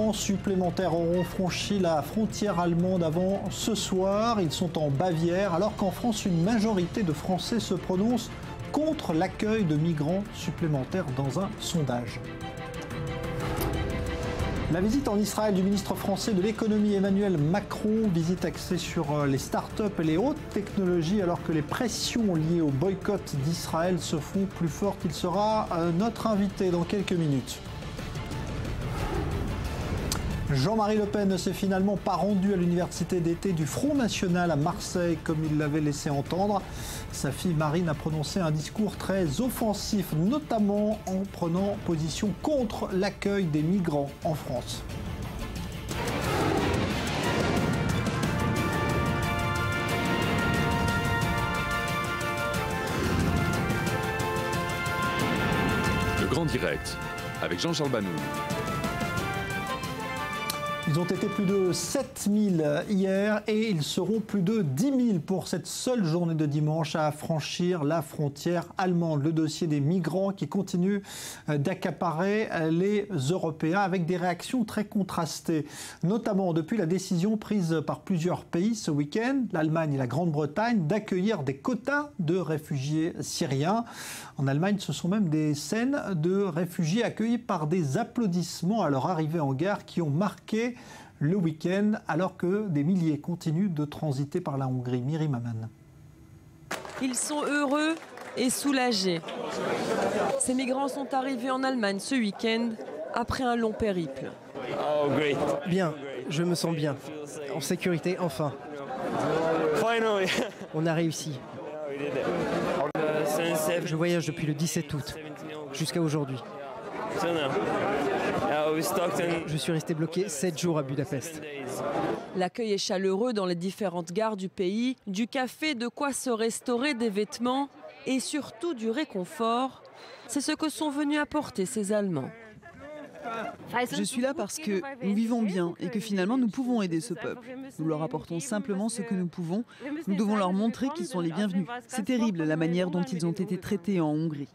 migrants supplémentaires auront franchi la frontière allemande avant ce soir. Ils sont en Bavière, alors qu'en France, une majorité de Français se prononce contre l'accueil de migrants supplémentaires dans un sondage. La visite en Israël du ministre français de l'économie Emmanuel Macron, visite axée sur les startups et les hautes technologies alors que les pressions liées au boycott d'Israël se font plus fortes. Il sera notre invité dans quelques minutes. Jean-Marie Le Pen ne s'est finalement pas rendu à l'université d'été du Front National à Marseille comme il l'avait laissé entendre. Sa fille Marine a prononcé un discours très offensif, notamment en prenant position contre l'accueil des migrants en France. Le Grand Direct avec Jean-Charles Banou. Ils ont été plus de 7000 hier et ils seront plus de 10 000 pour cette seule journée de dimanche à franchir la frontière allemande. Le dossier des migrants qui continue d'accaparer les Européens avec des réactions très contrastées, notamment depuis la décision prise par plusieurs pays ce week-end, l'Allemagne et la Grande-Bretagne, d'accueillir des quotas de réfugiés syriens. En Allemagne, ce sont même des scènes de réfugiés accueillis par des applaudissements à leur arrivée en gare qui ont marqué le week-end, alors que des milliers continuent de transiter par la Hongrie. Myriam Aman. Ils sont heureux et soulagés. Ces migrants sont arrivés en Allemagne ce week-end après un long périple. Bien, je me sens bien. En sécurité, enfin. On a réussi. Je voyage depuis le 17 août jusqu'à aujourd'hui. Je suis resté bloqué 7 jours à Budapest. L'accueil est chaleureux dans les différentes gares du pays. Du café, de quoi se restaurer, des vêtements et surtout du réconfort. C'est ce que sont venus apporter ces Allemands. Je suis là parce que nous vivons bien et que finalement nous pouvons aider ce peuple. Nous leur apportons simplement ce que nous pouvons. Nous devons leur montrer qu'ils sont les bienvenus. C'est terrible la manière dont ils ont été traités en Hongrie.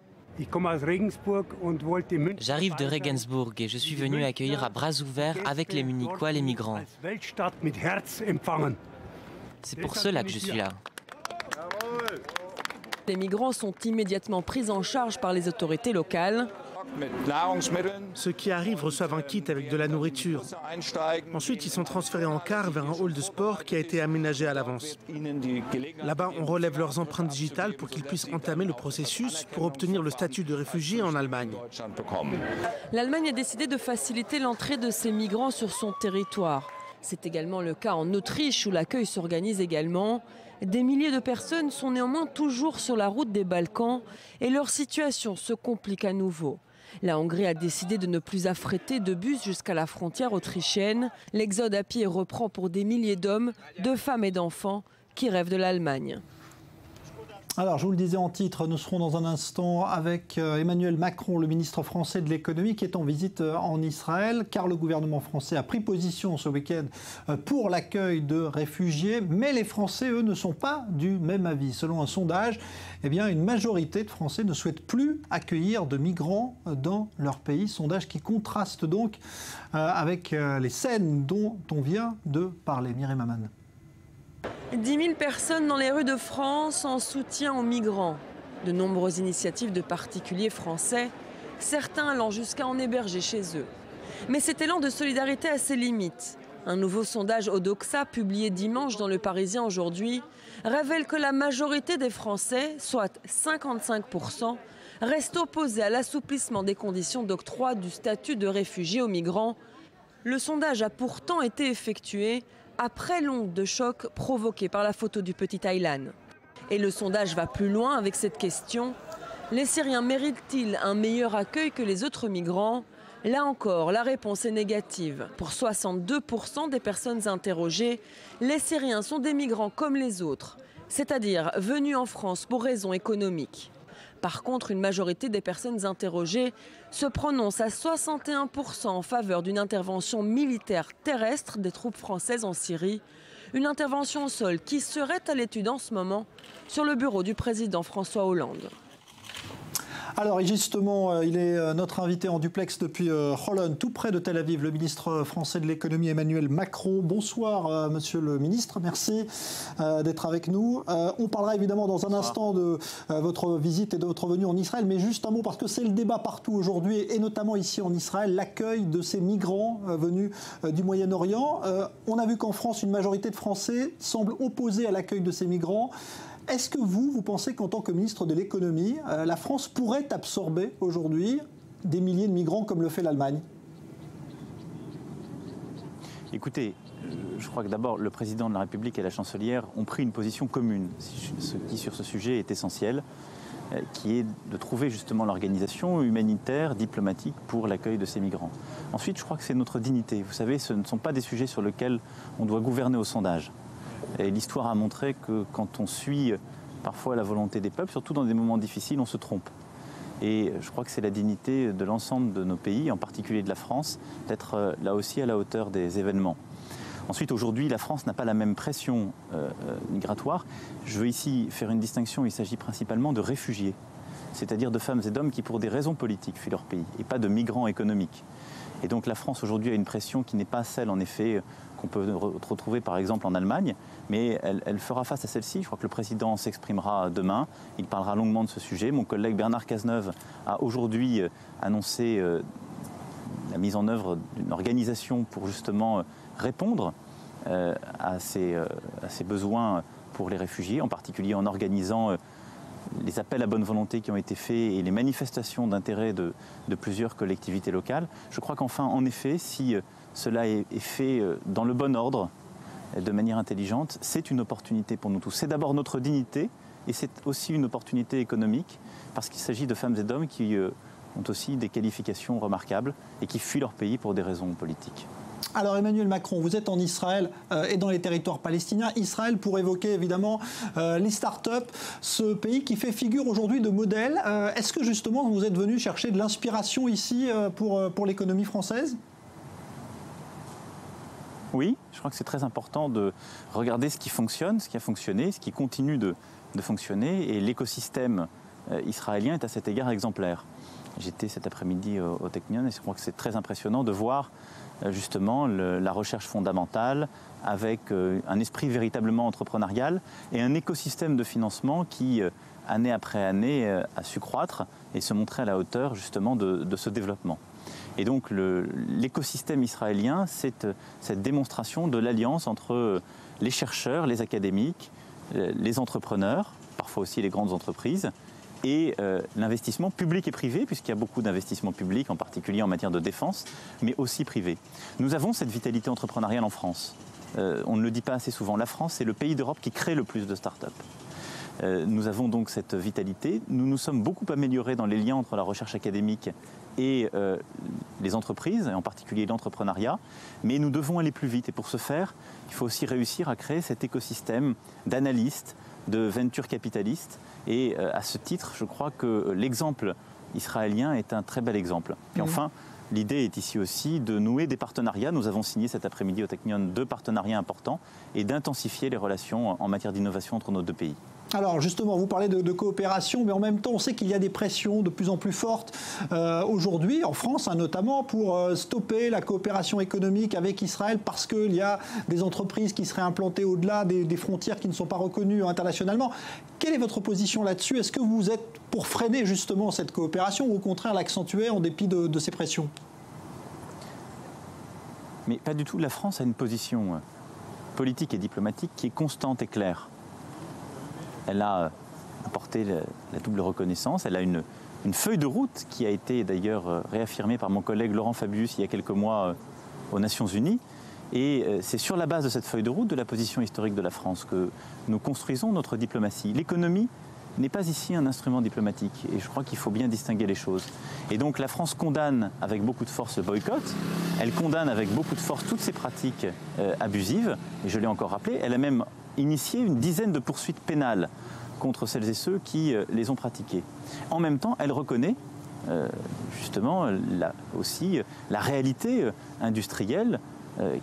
J'arrive de Regensburg et je suis venu accueillir à bras ouverts avec les Munichois les migrants. C'est pour cela que je suis là. Les migrants sont immédiatement pris en charge par les autorités locales. Ceux qui arrivent reçoivent un kit avec de la nourriture. Ensuite, ils sont transférés en car vers un hall de sport qui a été aménagé à l'avance. Là-bas, on relève leurs empreintes digitales pour qu'ils puissent entamer le processus pour obtenir le statut de réfugié en Allemagne. L'Allemagne a décidé de faciliter l'entrée de ces migrants sur son territoire. C'est également le cas en Autriche où l'accueil s'organise également. Des milliers de personnes sont néanmoins toujours sur la route des Balkans et leur situation se complique à nouveau. La Hongrie a décidé de ne plus affréter de bus jusqu'à la frontière autrichienne. L'exode à pied reprend pour des milliers d'hommes, de femmes et d'enfants qui rêvent de l'Allemagne. Alors, je vous le disais en titre, nous serons dans un instant avec Emmanuel Macron, le ministre français de l'économie, qui est en visite en Israël, car le gouvernement français a pris position ce week-end pour l'accueil de réfugiés. Mais les Français, eux, ne sont pas du même avis. Selon un sondage, eh bien, une majorité de Français ne souhaitent plus accueillir de migrants dans leur pays. Sondage qui contraste donc avec les scènes dont on vient de parler. Myriam Aman. 10 000 personnes dans les rues de France en soutien aux migrants. De nombreuses initiatives de particuliers français, certains allant jusqu'à en héberger chez eux. Mais cet élan de solidarité a ses limites. Un nouveau sondage Odoxa, publié dimanche dans Le Parisien aujourd'hui, révèle que la majorité des Français, soit 55%, restent opposés à l'assouplissement des conditions d'octroi du statut de réfugié aux migrants. Le sondage a pourtant été effectué après l'onde de choc provoquée par la photo du petit Aylan. Et le sondage va plus loin avec cette question. Les Syriens méritent-ils un meilleur accueil que les autres migrants? Là encore, la réponse est négative. Pour 62% des personnes interrogées, les Syriens sont des migrants comme les autres, c'est-à-dire venus en France pour raisons économiques. Par contre, une majorité des personnes interrogées se prononce à 61% en faveur d'une intervention militaire terrestre des troupes françaises en Syrie. Une intervention au sol qui serait à l'étude en ce moment sur le bureau du président François Hollande. Alors justement, il est notre invité en duplex depuis Holon, tout près de Tel Aviv, le ministre français de l'économie Emmanuel Macron. Bonsoir monsieur le ministre, merci d'être avec nous. On parlera évidemment dans un instant de votre visite et de votre venue en Israël, mais juste un mot parce que c'est le débat partout aujourd'hui et notamment ici en Israël, l'accueil de ces migrants venus du Moyen-Orient. On a vu qu'en France, une majorité de Français semble opposée à l'accueil de ces migrants. Est-ce que vous pensez qu'en tant que ministre de l'économie, la France pourrait absorber aujourd'hui des milliers de migrants comme le fait l'Allemagne ? Écoutez, je crois que d'abord le président de la République et la chancelière ont pris une position commune, ce qui sur ce sujet est essentiel, qui est de trouver justement l'organisation humanitaire, diplomatique pour l'accueil de ces migrants. Ensuite, je crois que c'est notre dignité. Vous savez, ce ne sont pas des sujets sur lesquels on doit gouverner au sondage. Et l'histoire a montré que quand on suit parfois la volonté des peuples, surtout dans des moments difficiles, on se trompe. Et je crois que c'est la dignité de l'ensemble de nos pays, en particulier de la France, d'être là aussi à la hauteur des événements. Ensuite, aujourd'hui, la France n'a pas la même pression migratoire. Je veux ici faire une distinction, il s'agit principalement de réfugiés, c'est-à-dire de femmes et d'hommes qui, pour des raisons politiques, fuient leur pays, et pas de migrants économiques. Et donc la France aujourd'hui a une pression qui n'est pas celle, en effet, qu'on peut retrouver par exemple en Allemagne, mais elle fera face à celle-ci. Je crois que le président s'exprimera demain, il parlera longuement de ce sujet. Mon collègue Bernard Cazeneuve a aujourd'hui annoncé la mise en œuvre d'une organisation pour justement répondre à ces besoins pour les réfugiés, en particulier en organisant les appels à bonne volonté qui ont été faits et les manifestations d'intérêt de plusieurs collectivités locales. Je crois qu'enfin, en effet, si cela est fait dans le bon ordre, de manière intelligente, c'est une opportunité pour nous tous. C'est d'abord notre dignité et c'est aussi une opportunité économique parce qu'il s'agit de femmes et d'hommes qui ont aussi des qualifications remarquables et qui fuient leur pays pour des raisons politiques. Alors Emmanuel Macron, vous êtes en Israël et dans les territoires palestiniens. Israël pour évoquer évidemment les start-up, ce pays qui fait figure aujourd'hui de modèle. Est-ce que justement vous êtes venu chercher de l'inspiration ici pour l'économie française ? Oui, je crois que c'est très important de regarder ce qui fonctionne, ce qui a fonctionné, ce qui continue de fonctionner. Et l'écosystème israélien est à cet égard exemplaire. J'étais cet après-midi au Technion et je crois que c'est très impressionnant de voir justement la recherche fondamentale avec un esprit véritablement entrepreneurial et un écosystème de financement qui, année après année, a su croître et se montrer à la hauteur justement de ce développement. Et donc l'écosystème israélien, c'est cette démonstration de l'alliance entre les chercheurs, les académiques, les entrepreneurs, parfois aussi les grandes entreprises, et l'investissement public et privé, puisqu'il y a beaucoup d'investissements publics, en particulier en matière de défense, mais aussi privé. Nous avons cette vitalité entrepreneuriale en France. On ne le dit pas assez souvent. La France, c'est le pays d'Europe qui crée le plus de start-up. Nous avons donc cette vitalité. Nous nous sommes beaucoup améliorés dans les liens entre la recherche académique et les entreprises, et en particulier l'entrepreneuriat, mais nous devons aller plus vite. Et pour ce faire, il faut aussi réussir à créer cet écosystème d'analystes, de venture capitalistes. Et à ce titre, je crois que l'exemple israélien est un très bel exemple. Et enfin, l'idée est ici aussi de nouer des partenariats. Nous avons signé cet après-midi au Technion 2 partenariats importants et d'intensifier les relations en matière d'innovation entre nos deux pays. Alors justement, vous parlez de coopération, mais en même temps, on sait qu'il y a des pressions de plus en plus fortes aujourd'hui, en France notamment, pour stopper la coopération économique avec Israël parce qu'il y a des entreprises qui seraient implantées au-delà des frontières qui ne sont pas reconnues internationalement. Quelle est votre position là-dessus ? Est-ce que vous êtes pour freiner justement cette coopération ou au contraire l'accentuer en dépit de ces pressions ? Mais pas du tout. La France a une position politique et diplomatique qui est constante et claire. Elle a apporté la double reconnaissance. Elle a une feuille de route qui a été d'ailleurs réaffirmée par mon collègue Laurent Fabius il y a quelques mois aux Nations Unies. Et c'est sur la base de cette feuille de route, de la position historique de la France, que nous construisons notre diplomatie. L'économie n'est pas ici un instrument diplomatique. Et je crois qu'il faut bien distinguer les choses. Et donc la France condamne avec beaucoup de force le boycott. Elle condamne avec beaucoup de force toutes ces pratiques abusives. Et je l'ai encore rappelé, elle a même initié une dizaine de poursuites pénales contre celles et ceux qui les ont pratiquées. En même temps, elle reconnaît justement aussi la réalité industrielle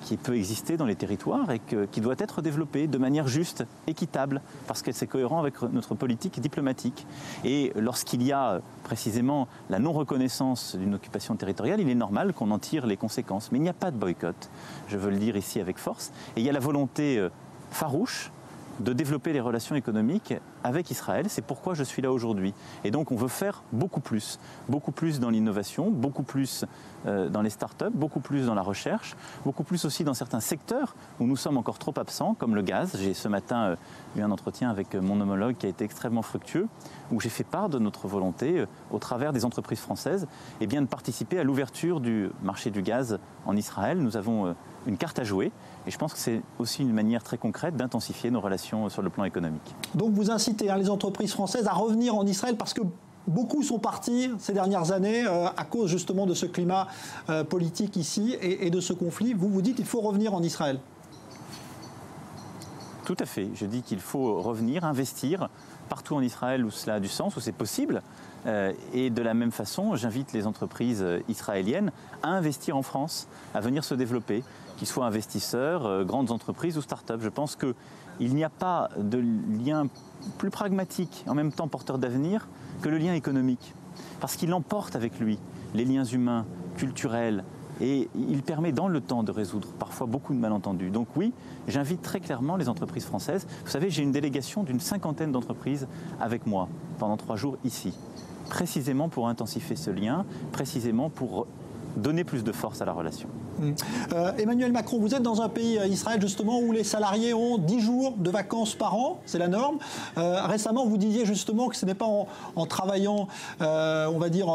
qui peut exister dans les territoires et qui doit être développée de manière juste, équitable, parce que c'est cohérent avec notre politique diplomatique. Et lorsqu'il y a précisément la non-reconnaissance d'une occupation territoriale, il est normal qu'on en tire les conséquences. Mais il n'y a pas de boycott, je veux le dire ici avec force. Et il y a la volonté farouche de développer les relations économiques avec Israël. C'est pourquoi je suis là aujourd'hui. Et donc on veut faire beaucoup plus dans l'innovation, beaucoup plus dans les start-up, beaucoup plus dans la recherche, beaucoup plus aussi dans certains secteurs où nous sommes encore trop absents, comme le gaz. J'ai ce matin eu un entretien avec mon homologue qui a été extrêmement fructueux, où j'ai fait part de notre volonté, au travers des entreprises françaises, de participer à l'ouverture du marché du gaz en Israël. Nous avons une carte à jouer. Et je pense que c'est aussi une manière très concrète d'intensifier nos relations sur le plan économique. Donc vous incitez les entreprises françaises à revenir en Israël parce que beaucoup sont partis ces dernières années à cause justement de ce climat politique ici et de ce conflit. Vous dites qu'il faut revenir en Israël. Tout à fait. Je dis qu'il faut revenir, investir partout en Israël où cela a du sens, où c'est possible. Et de la même façon, j'invite les entreprises israéliennes à investir en France, à venir se développer, qu'ils soient investisseurs, grandes entreprises ou start-up. Je pense qu'il n'y a pas de lien plus pragmatique, en même temps porteur d'avenir, que le lien économique. Parce qu'il emporte avec lui les liens humains, culturels, et il permet dans le temps de résoudre parfois beaucoup de malentendus. Donc oui, j'invite très clairement les entreprises françaises. Vous savez, j'ai une délégation d'une 50aine d'entreprises avec moi pendant 3 jours ici, précisément pour intensifier ce lien, précisément pour donner plus de force à la relation. Emmanuel Macron, vous êtes dans un pays, Israël, justement, où les salariés ont 10 jours de vacances par an, c'est la norme. Récemment, vous disiez justement que ce n'est pas en travaillant, on va dire,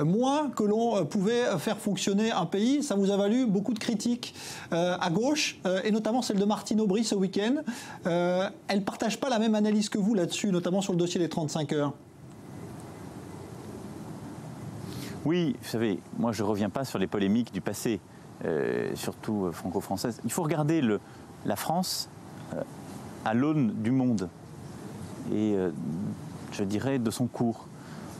moins que l'on pouvait faire fonctionner un pays. Ça vous a valu beaucoup de critiques à gauche, et notamment celle de Martine Aubry ce week-end. Elle ne partage pas la même analyse que vous là-dessus, notamment sur le dossier des 35 heures. Oui, vous savez, moi je ne reviens pas sur les polémiques du passé, surtout franco-françaises. Il faut regarder la France à l'aune du monde et je dirais de son cours.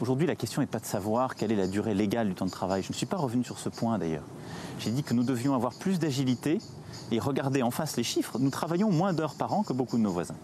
Aujourd'hui, la question n'est pas de savoir quelle est la durée légale du temps de travail. Je ne suis pas revenu sur ce point d'ailleurs. J'ai dit que nous devions avoir plus d'agilité et regarder en face les chiffres. Nous travaillons moins d'heures par an que beaucoup de nos voisins.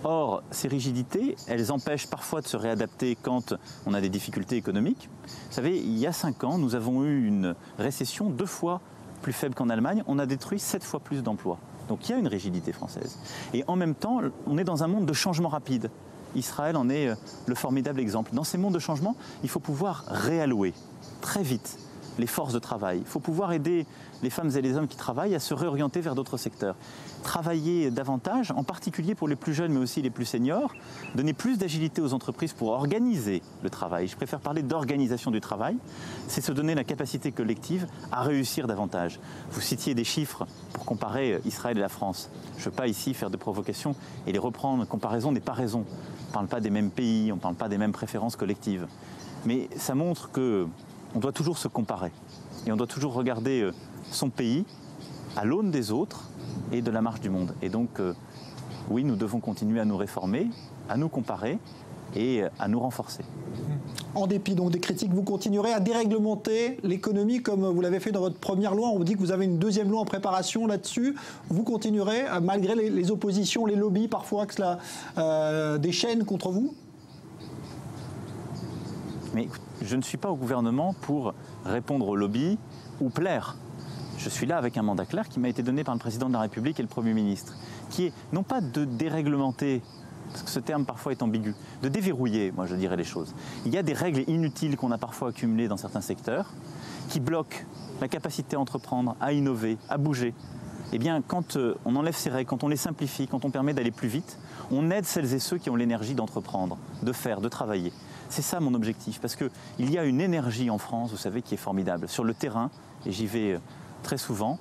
Or, ces rigidités, elles empêchent parfois de se réadapter quand on a des difficultés économiques. Vous savez, il y a 5 ans, nous avons eu une récession 2 fois plus faible qu'en Allemagne. On a détruit 7 fois plus d'emplois. Donc il y a une rigidité française. Et en même temps, on est dans un monde de changement rapide. Israël en est le formidable exemple. Dans ces mondes de changement, il faut pouvoir réallouer très vite les forces de travail. Il faut pouvoir aider les femmes et les hommes qui travaillent à se réorienter vers d'autres secteurs. Travailler davantage, en particulier pour les plus jeunes mais aussi les plus seniors, donner plus d'agilité aux entreprises pour organiser le travail. Je préfère parler d'organisation du travail. C'est se donner la capacité collective à réussir davantage. Vous citiez des chiffres pour comparer Israël et la France. Je ne veux pas ici faire de provocations et les reprendre. Comparaison n'est pas raison. On ne parle pas des mêmes pays, on ne parle pas des mêmes préférences collectives. Mais ça montre qu'on doit toujours se comparer. Et on doit toujours regarder son pays à l'aune des autres et de la marche du monde. Et donc, oui, nous devons continuer à nous réformer, à nous comparer et à nous renforcer. En dépit donc des critiques, vous continuerez à déréglementer l'économie comme vous l'avez fait dans votre première loi. On vous dit que vous avez une deuxième loi en préparation là-dessus. Vous continuerez, malgré les oppositions, les lobbies parfois que cela déchaîne contre vous? Mais écoute, je ne suis pas au gouvernement pour répondre aux lobbies ou plaire. Je suis là avec un mandat clair qui m'a été donné par le président de la République et le Premier ministre, qui est non pas de déréglementer, parce que ce terme parfois est ambigu, de déverrouiller, moi je dirais les choses. Il y a des règles inutiles qu'on a parfois accumulées dans certains secteurs qui bloquent la capacité à entreprendre, à innover, à bouger. Eh bien, quand on enlève ces règles, quand on les simplifie, quand on permet d'aller plus vite, on aide celles et ceux qui ont l'énergie d'entreprendre, de faire, de travailler. C'est ça mon objectif, parce qu'il y a une énergie en France, vous savez, qui est formidable. Sur le terrain, et j'y vais très souvent,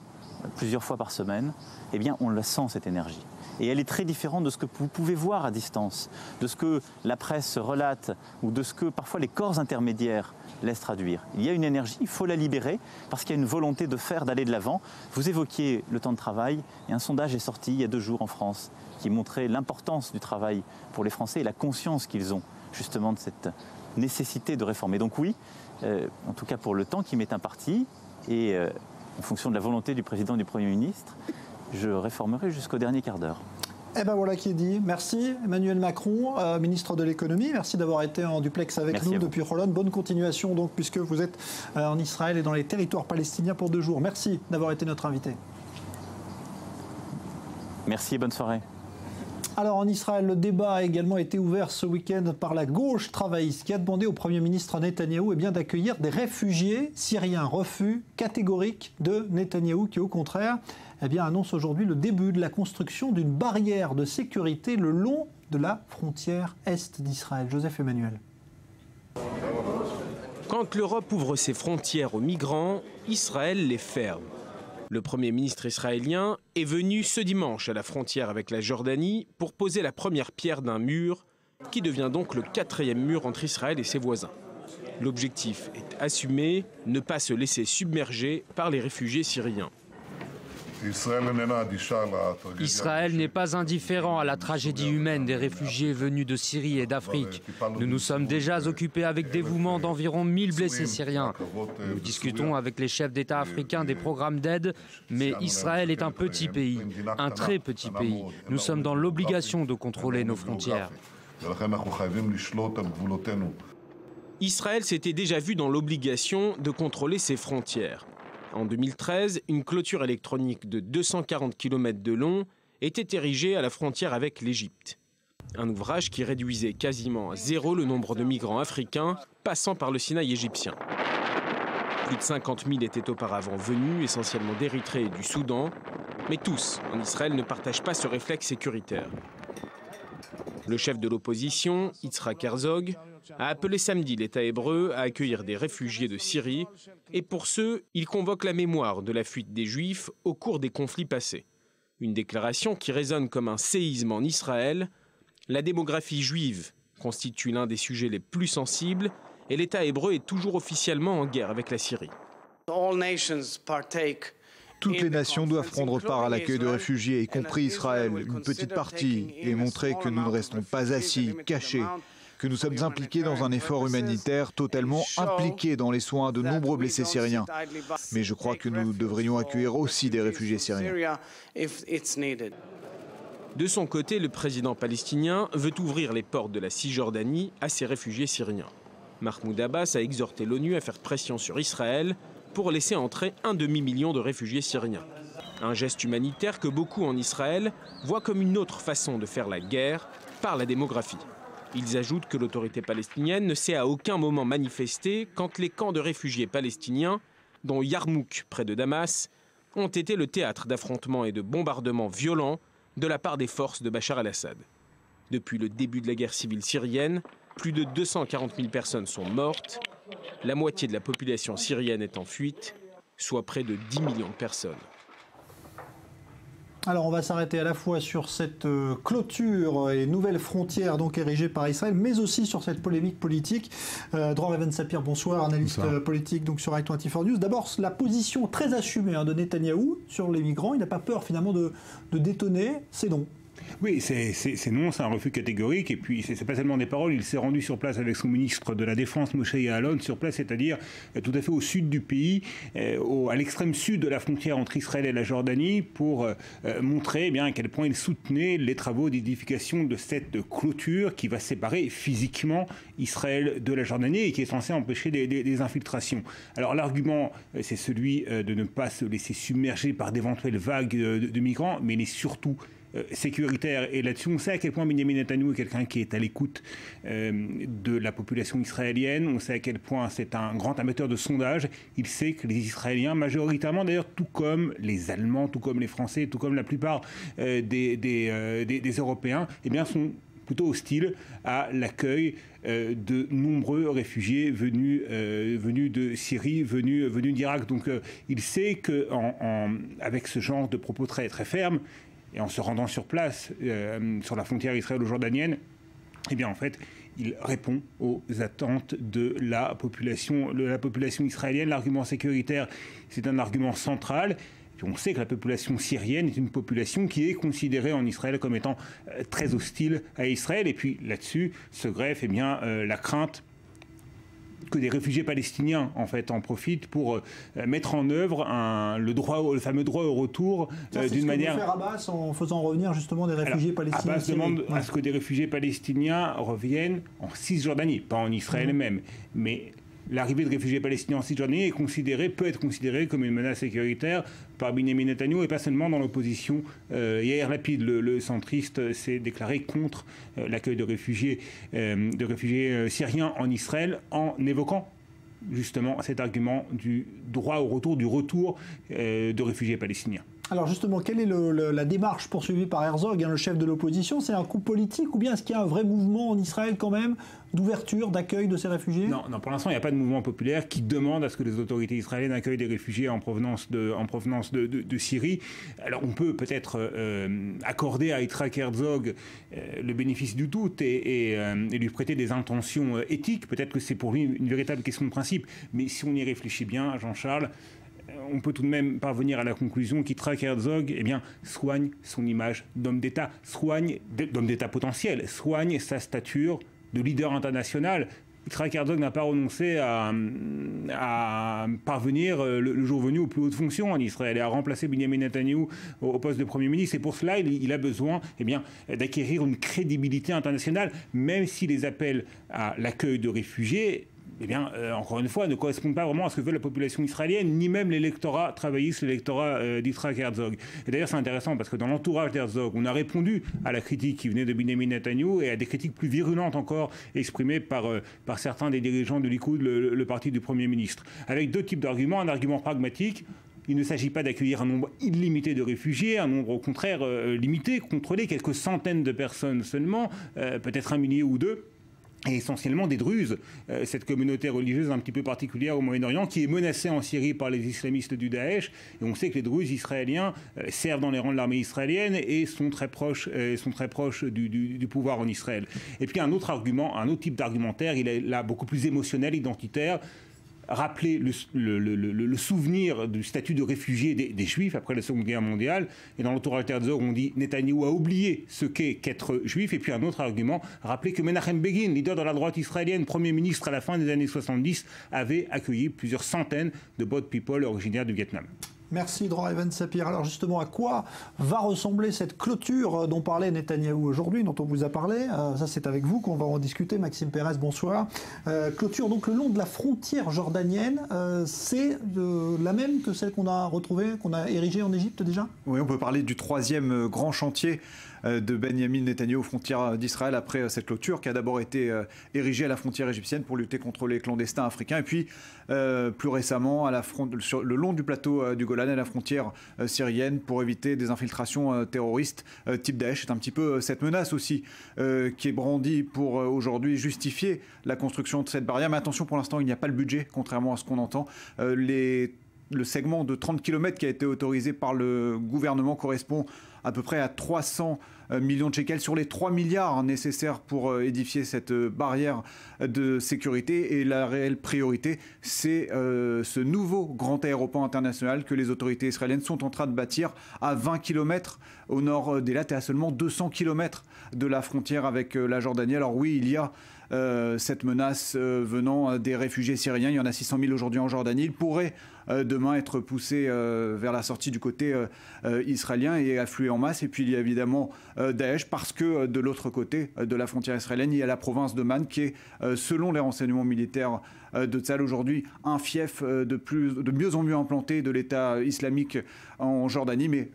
plusieurs fois par semaine, eh bien, on la sent, cette énergie. Et elle est très différente de ce que vous pouvez voir à distance, de ce que la presse relate ou de ce que parfois les corps intermédiaires laissent traduire. Il y a une énergie, il faut la libérer parce qu'il y a une volonté de faire, d'aller de l'avant. Vous évoquiez le temps de travail et un sondage est sorti il y a 2 jours en France qui montrait l'importance du travail pour les Français et la conscience qu'ils ont justement de cette nécessité de réformer. Donc oui, en tout cas pour le temps qui m'est imparti et en fonction de la volonté du président et du Premier ministre, je réformerai jusqu'au dernier quart d'heure. Eh bien voilà qui est dit. Merci Emmanuel Macron, ministre de l'économie. Merci d'avoir été en duplex avec nous depuis Holon. Bonne continuation donc puisque vous êtes en Israël et dans les territoires palestiniens pour 2 jours. Merci d'avoir été notre invité. Merci et bonne soirée. Alors en Israël, le débat a également été ouvert ce week-end par la gauche travailliste qui a demandé au Premier ministre Netanyahou d'accueillir des réfugiés syriens. Refus catégorique de Netanyahou qui au contraire annonce aujourd'hui le début de la construction d'une barrière de sécurité le long de la frontière est d'Israël. Joseph Emmanuel. Quand l'Europe ouvre ses frontières aux migrants, Israël les ferme. Le Premier ministre israélien est venu ce dimanche à la frontière avec la Jordanie pour poser la première pierre d'un mur qui devient donc le 4e mur entre Israël et ses voisins. L'objectif est assumé, ne pas se laisser submerger par les réfugiés syriens. Israël n'est pas indifférent à la tragédie humaine des réfugiés venus de Syrie et d'Afrique. Nous nous sommes déjà occupés avec dévouement d'environ 1000 blessés syriens. Nous discutons avec les chefs d'État africains des programmes d'aide, mais Israël est un petit pays, un très petit pays. Nous sommes dans l'obligation de contrôler nos frontières. Israël s'était déjà vu dans l'obligation de contrôler ses frontières. En 2013, une clôture électronique de 240 km de long était érigée à la frontière avec l'Égypte. Un ouvrage qui réduisait quasiment à 0 le nombre de migrants africains passant par le Sinaï égyptien. Plus de 50 000 étaient auparavant venus, essentiellement d'Érythrée et du Soudan, mais tous en Israël ne partagent pas ce réflexe sécuritaire. Le chef de l'opposition, Yitzhak Herzog, a appelé samedi l'État hébreu à accueillir des réfugiés de Syrie et pour ceux, il convoque la mémoire de la fuite des Juifs au cours des conflits passés. Une déclaration qui résonne comme un séisme en Israël. La démographie juive constitue l'un des sujets les plus sensibles et l'État hébreu est toujours officiellement en guerre avec la Syrie. Toutes les nations doivent prendre part à l'accueil de réfugiés, y compris Israël, une petite partie, et montrer que nous ne restons pas assis, cachés, que nous sommes impliqués dans un effort humanitaire, totalement impliqués dans les soins de nombreux blessés syriens. Mais je crois que nous devrions accueillir aussi des réfugiés syriens. De son côté, le président palestinien veut ouvrir les portes de la Cisjordanie à ces réfugiés syriens. Mahmoud Abbas a exhorté l'ONU à faire pression sur Israël pour laisser entrer un demi-million de réfugiés syriens. Un geste humanitaire que beaucoup en Israël voient comme une autre façon de faire la guerre par la démographie. Ils ajoutent que l'autorité palestinienne ne s'est à aucun moment manifestée quand les camps de réfugiés palestiniens, dont Yarmouk près de Damas, ont été le théâtre d'affrontements et de bombardements violents de la part des forces de Bachar el-Assad. Depuis le début de la guerre civile syrienne, plus de 240 000 personnes sont mortes. La moitié de la population syrienne est en fuite, soit près de 10 millions de personnes. Alors on va s'arrêter à la fois sur cette clôture et nouvelles frontières donc érigées par Israël, mais aussi sur cette polémique politique. Dror Even-Sapir, bonsoir, analyste politique donc sur i24 News. D'abord, la position très assumée de Netanyahou sur les migrants. Il n'a pas peur finalement de détonner, c'est non. Oui, c'est non, c'est un refus catégorique. Et puis, c'est pas seulement des paroles. Il s'est rendu sur place avec son ministre de la Défense, Moshe Ya'alon, sur place, c'est-à-dire tout à fait au sud du pays, à l'extrême sud de la frontière entre Israël et la Jordanie, pour montrer à quel point il soutenait les travaux d'édification de cette clôture qui va séparer physiquement Israël de la Jordanie et qui est censée empêcher des infiltrations. Alors, l'argument, c'est celui de ne pas se laisser submerger par d'éventuelles vagues de migrants, mais il est surtout sécuritaire. Et là-dessus, on sait à quel point Benjamin Netanyahou est quelqu'un qui est à l'écoute de la population israélienne. On sait à quel point c'est un grand amateur de sondage. Il sait que les Israéliens, majoritairement d'ailleurs, tout comme les Allemands, tout comme les Français, tout comme la plupart des Européens, sont plutôt hostiles à l'accueil de nombreux réfugiés venus de Syrie, venus d'Irak. Donc il sait qu'avec ce genre de propos très, très fermes, et en se rendant sur place, sur la frontière israélo-jordanienne, en fait, il répond aux attentes de la population israélienne. L'argument sécuritaire, c'est un argument central. Puis on sait que la population syrienne est une population qui est considérée en Israël comme étant très hostile à Israël. Et puis là-dessus se greffe la crainte que des réfugiés palestiniens en fait en profitent pour mettre en œuvre le fameux droit au retour d'une manière. C'est ce que veut faire Abbas en faisant revenir justement des réfugiés palestiniens. Abbas demande à ce que des réfugiés palestiniens reviennent en Cisjordanie, pas en Israël même, mais l'arrivée de réfugiés palestiniens en Cisjordanie peut être considérée comme une menace sécuritaire par Benyamin Netanyahou et pas seulement dans l'opposition. Yair Lapid, le centriste, s'est déclaré contre l'accueil de réfugiés syriens en Israël en évoquant justement cet argument du droit au retour, du retour de réfugiés palestiniens. Alors justement, quelle est la démarche poursuivie par Herzog, le chef de l'opposition? C'est un coup politique ou bien est-ce qu'il y a un vrai mouvement en Israël quand même d'ouverture, d'accueil de ces réfugiés? Non, pour l'instant, il n'y a pas de mouvement populaire qui demande à ce que les autorités israéliennes accueillent des réfugiés en provenance de Syrie. Alors on peut peut-être accorder à Yitzhak Herzog le bénéfice du doute et lui prêter des intentions éthiques. Peut-être que c'est pour lui une véritable question de principe. Mais si on y réfléchit bien, Jean-Charles, on peut tout de même parvenir à la conclusion qu'Yitzhak Herzog soigne son image d'homme d'État, d'homme d'État potentiel, soigne sa stature de leader international. Yitzhak Herzog n'a pas renoncé à parvenir le jour venu aux plus hautes fonctions en Israël et à remplacer Benyamin Netanyahou au poste de Premier ministre. Et pour cela, il a besoin d'acquérir une crédibilité internationale, même si les appels à l'accueil de réfugiés encore une fois, ne correspondent pas vraiment à ce que veut la population israélienne, ni même l'électorat travailliste, l'électorat d'Yitzhak Herzog. Et d'ailleurs, c'est intéressant parce que dans l'entourage d'Herzog, on a répondu à la critique qui venait de Benyamin Netanyahou et à des critiques plus virulentes encore exprimées par certains des dirigeants de Likoud, le parti du Premier ministre. Avec deux types d'arguments. Un argument pragmatique. Il ne s'agit pas d'accueillir un nombre illimité de réfugiés, un nombre au contraire limité, contrôlé, quelques centaines de personnes seulement, peut-être 1 millier ou 2. Et essentiellement des Druzes, cette communauté religieuse un petit peu particulière au Moyen-Orient qui est menacée en Syrie par les islamistes du Daesh. Et on sait que les Druzes israéliens servent dans les rangs de l'armée israélienne et sont très proches du pouvoir en Israël. Et puis un autre argument, un autre type d'argumentaire, il est là beaucoup plus émotionnel, identitaire. Rappeler le souvenir du statut de réfugié des Juifs après la Seconde Guerre mondiale. Et dans l'entourage d'Herzog, on dit Netanyahou a oublié ce qu'est qu'être juif. Et puis un autre argument, rappeler que Menachem Begin, leader de la droite israélienne, Premier ministre à la fin des années 70, avait accueilli plusieurs centaines de boat people originaires du Vietnam. Merci Dror Even Sapir. Alors justement, à quoi va ressembler cette clôture dont parlait Netanyahou aujourd'hui, dont on vous a parlé? Ça, c'est avec vous qu'on va en discuter. Maxime Pérez, bonsoir. Clôture donc le long de la frontière jordanienne. C'est la même que celle qu'on a retrouvée, qu'on a érigée en Égypte déjà? Oui, on peut parler du troisième grand chantier de Benyamin Netanyahou aux frontières d'Israël après cette clôture qui a d'abord été érigée à la frontière égyptienne pour lutter contre les clandestins africains et puis plus récemment sur le long du plateau du Golan à la frontière syrienne pour éviter des infiltrations terroristes type Daesh. C'est un petit peu cette menace aussi qui est brandie pour aujourd'hui justifier la construction de cette barrière. Mais attention, pour l'instant, il n'y a pas le budget, contrairement à ce qu'on entend. Le segment de 30 km qui a été autorisé par le gouvernement correspond à peu près à 300 millions de shekels sur les 3 milliards nécessaires pour édifier cette barrière de sécurité. Et la réelle priorité, c'est ce nouveau grand aéroport international que les autorités israéliennes sont en train de bâtir à 20 km au nord d'Eilat et à seulement 200 km de la frontière avec la Jordanie. Alors oui, il y a cette menace venant des réfugiés syriens. Il y en a 600 000 aujourd'hui en Jordanie. Il pourrait demain être poussé vers la sortie du côté israélien et affluer en masse. Et puis il y a évidemment Daesh parce que de l'autre côté de la frontière israélienne, il y a la province de Man qui est, selon les renseignements militaires de Tzahal aujourd'hui, un fief de mieux en mieux implanté de l'État islamique en Jordanie. Mais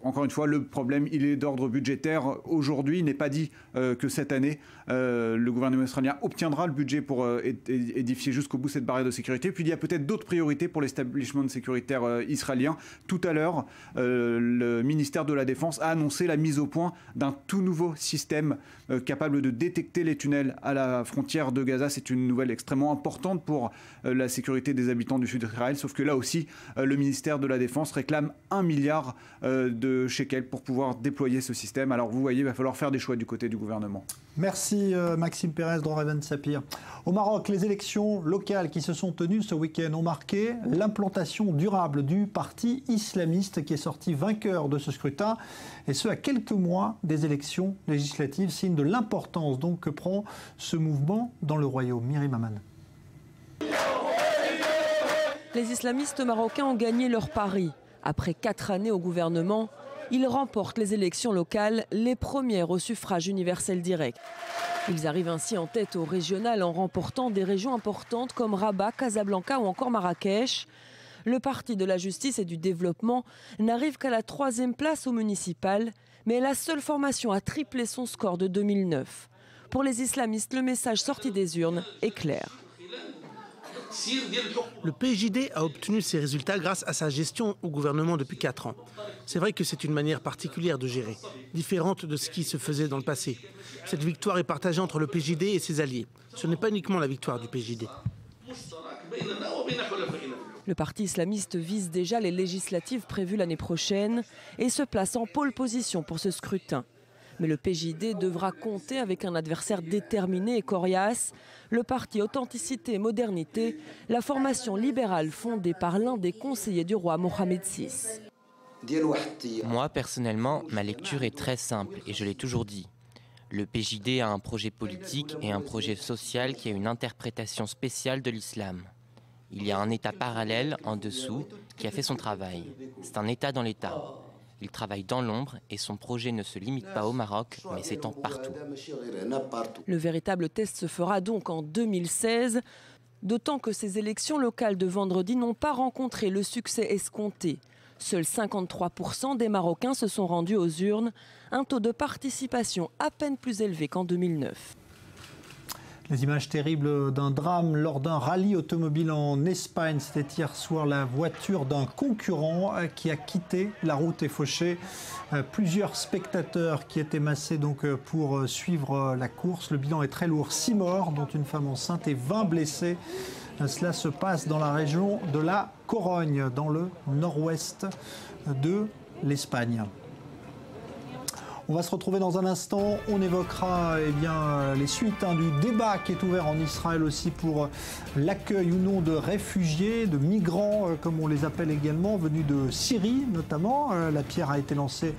encore une fois, le problème, il est d'ordre budgétaire. Aujourd'hui, il n'est pas dit que cette année, le gouvernement israélien obtiendra le budget pour édifier jusqu'au bout cette barrière de sécurité. Puis il y a peut-être d'autres priorités pour l'établissement sécuritaire israélien. Tout à l'heure, le ministère de la Défense a annoncé la mise au point d'un tout nouveau système capable de détecter les tunnels à la frontière de Gaza. C'est une nouvelle extrêmement importante pour la sécurité des habitants du sud d'Israël. Sauf que là aussi, le ministère de la Défense réclame 1 milliard de shekels pour pouvoir déployer ce système. Alors vous voyez, il va falloir faire des choix du côté du gouvernement. Merci Maxime Pérez, Dror Even Sapir. Au Maroc, les élections locales qui se sont tenues ce week-end ont marqué l'implantation durable du parti islamiste qui est sorti vainqueur de ce scrutin, et ce à quelques mois des élections législatives, signe de l'importance donc que prend ce mouvement dans le royaume. Myriam Aman. Les islamistes marocains ont gagné leur pari. Après 4 années au gouvernement, ils remportent les élections locales, les premières au suffrage universel direct. Ils arrivent ainsi en tête au régional en remportant des régions importantes comme Rabat, Casablanca ou encore Marrakech. Le parti de la justice et du développement n'arrive qu'à la 3e place au municipal, mais est la seule formation à tripler son score de 2009. Pour les islamistes, le message sorti des urnes est clair. Le PJD a obtenu ses résultats grâce à sa gestion au gouvernement depuis 4 ans. C'est vrai que c'est une manière particulière de gérer, différente de ce qui se faisait dans le passé. Cette victoire est partagée entre le PJD et ses alliés. Ce n'est pas uniquement la victoire du PJD. Le parti islamiste vise déjà les législatives prévues l'année prochaine et se place en pole position pour ce scrutin. Mais le PJD devra compter avec un adversaire déterminé et coriace, le parti Authenticité et Modernité, la formation libérale fondée par l'un des conseillers du roi Mohamed VI. Moi, personnellement, ma lecture est très simple et je l'ai toujours dit. Le PJD a un projet politique et un projet social qui a une interprétation spéciale de l'islam. Il y a un État parallèle en dessous qui a fait son travail. C'est un État dans l'État. Il travaille dans l'ombre et son projet ne se limite pas au Maroc, mais s'étend partout. Le véritable test se fera donc en 2016, d'autant que ces élections locales de vendredi n'ont pas rencontré le succès escompté. Seuls 53% des Marocains se sont rendus aux urnes, un taux de participation à peine plus élevé qu'en 2009. Les images terribles d'un drame lors d'un rallye automobile en Espagne. C'était hier soir la voiture d'un concurrent qui a quitté la route et fauché plusieurs spectateurs qui étaient massés donc pour suivre la course. Le bilan est très lourd, 6 morts, dont une femme enceinte et 20 blessés. Cela se passe dans la région de la Corogne, dans le nord-ouest de l'Espagne. On va se retrouver dans un instant. On évoquera les suites du débat qui est ouvert en Israël aussi pour l'accueil ou non de réfugiés, de migrants, comme on les appelle également, venus de Syrie notamment. La pierre a été lancée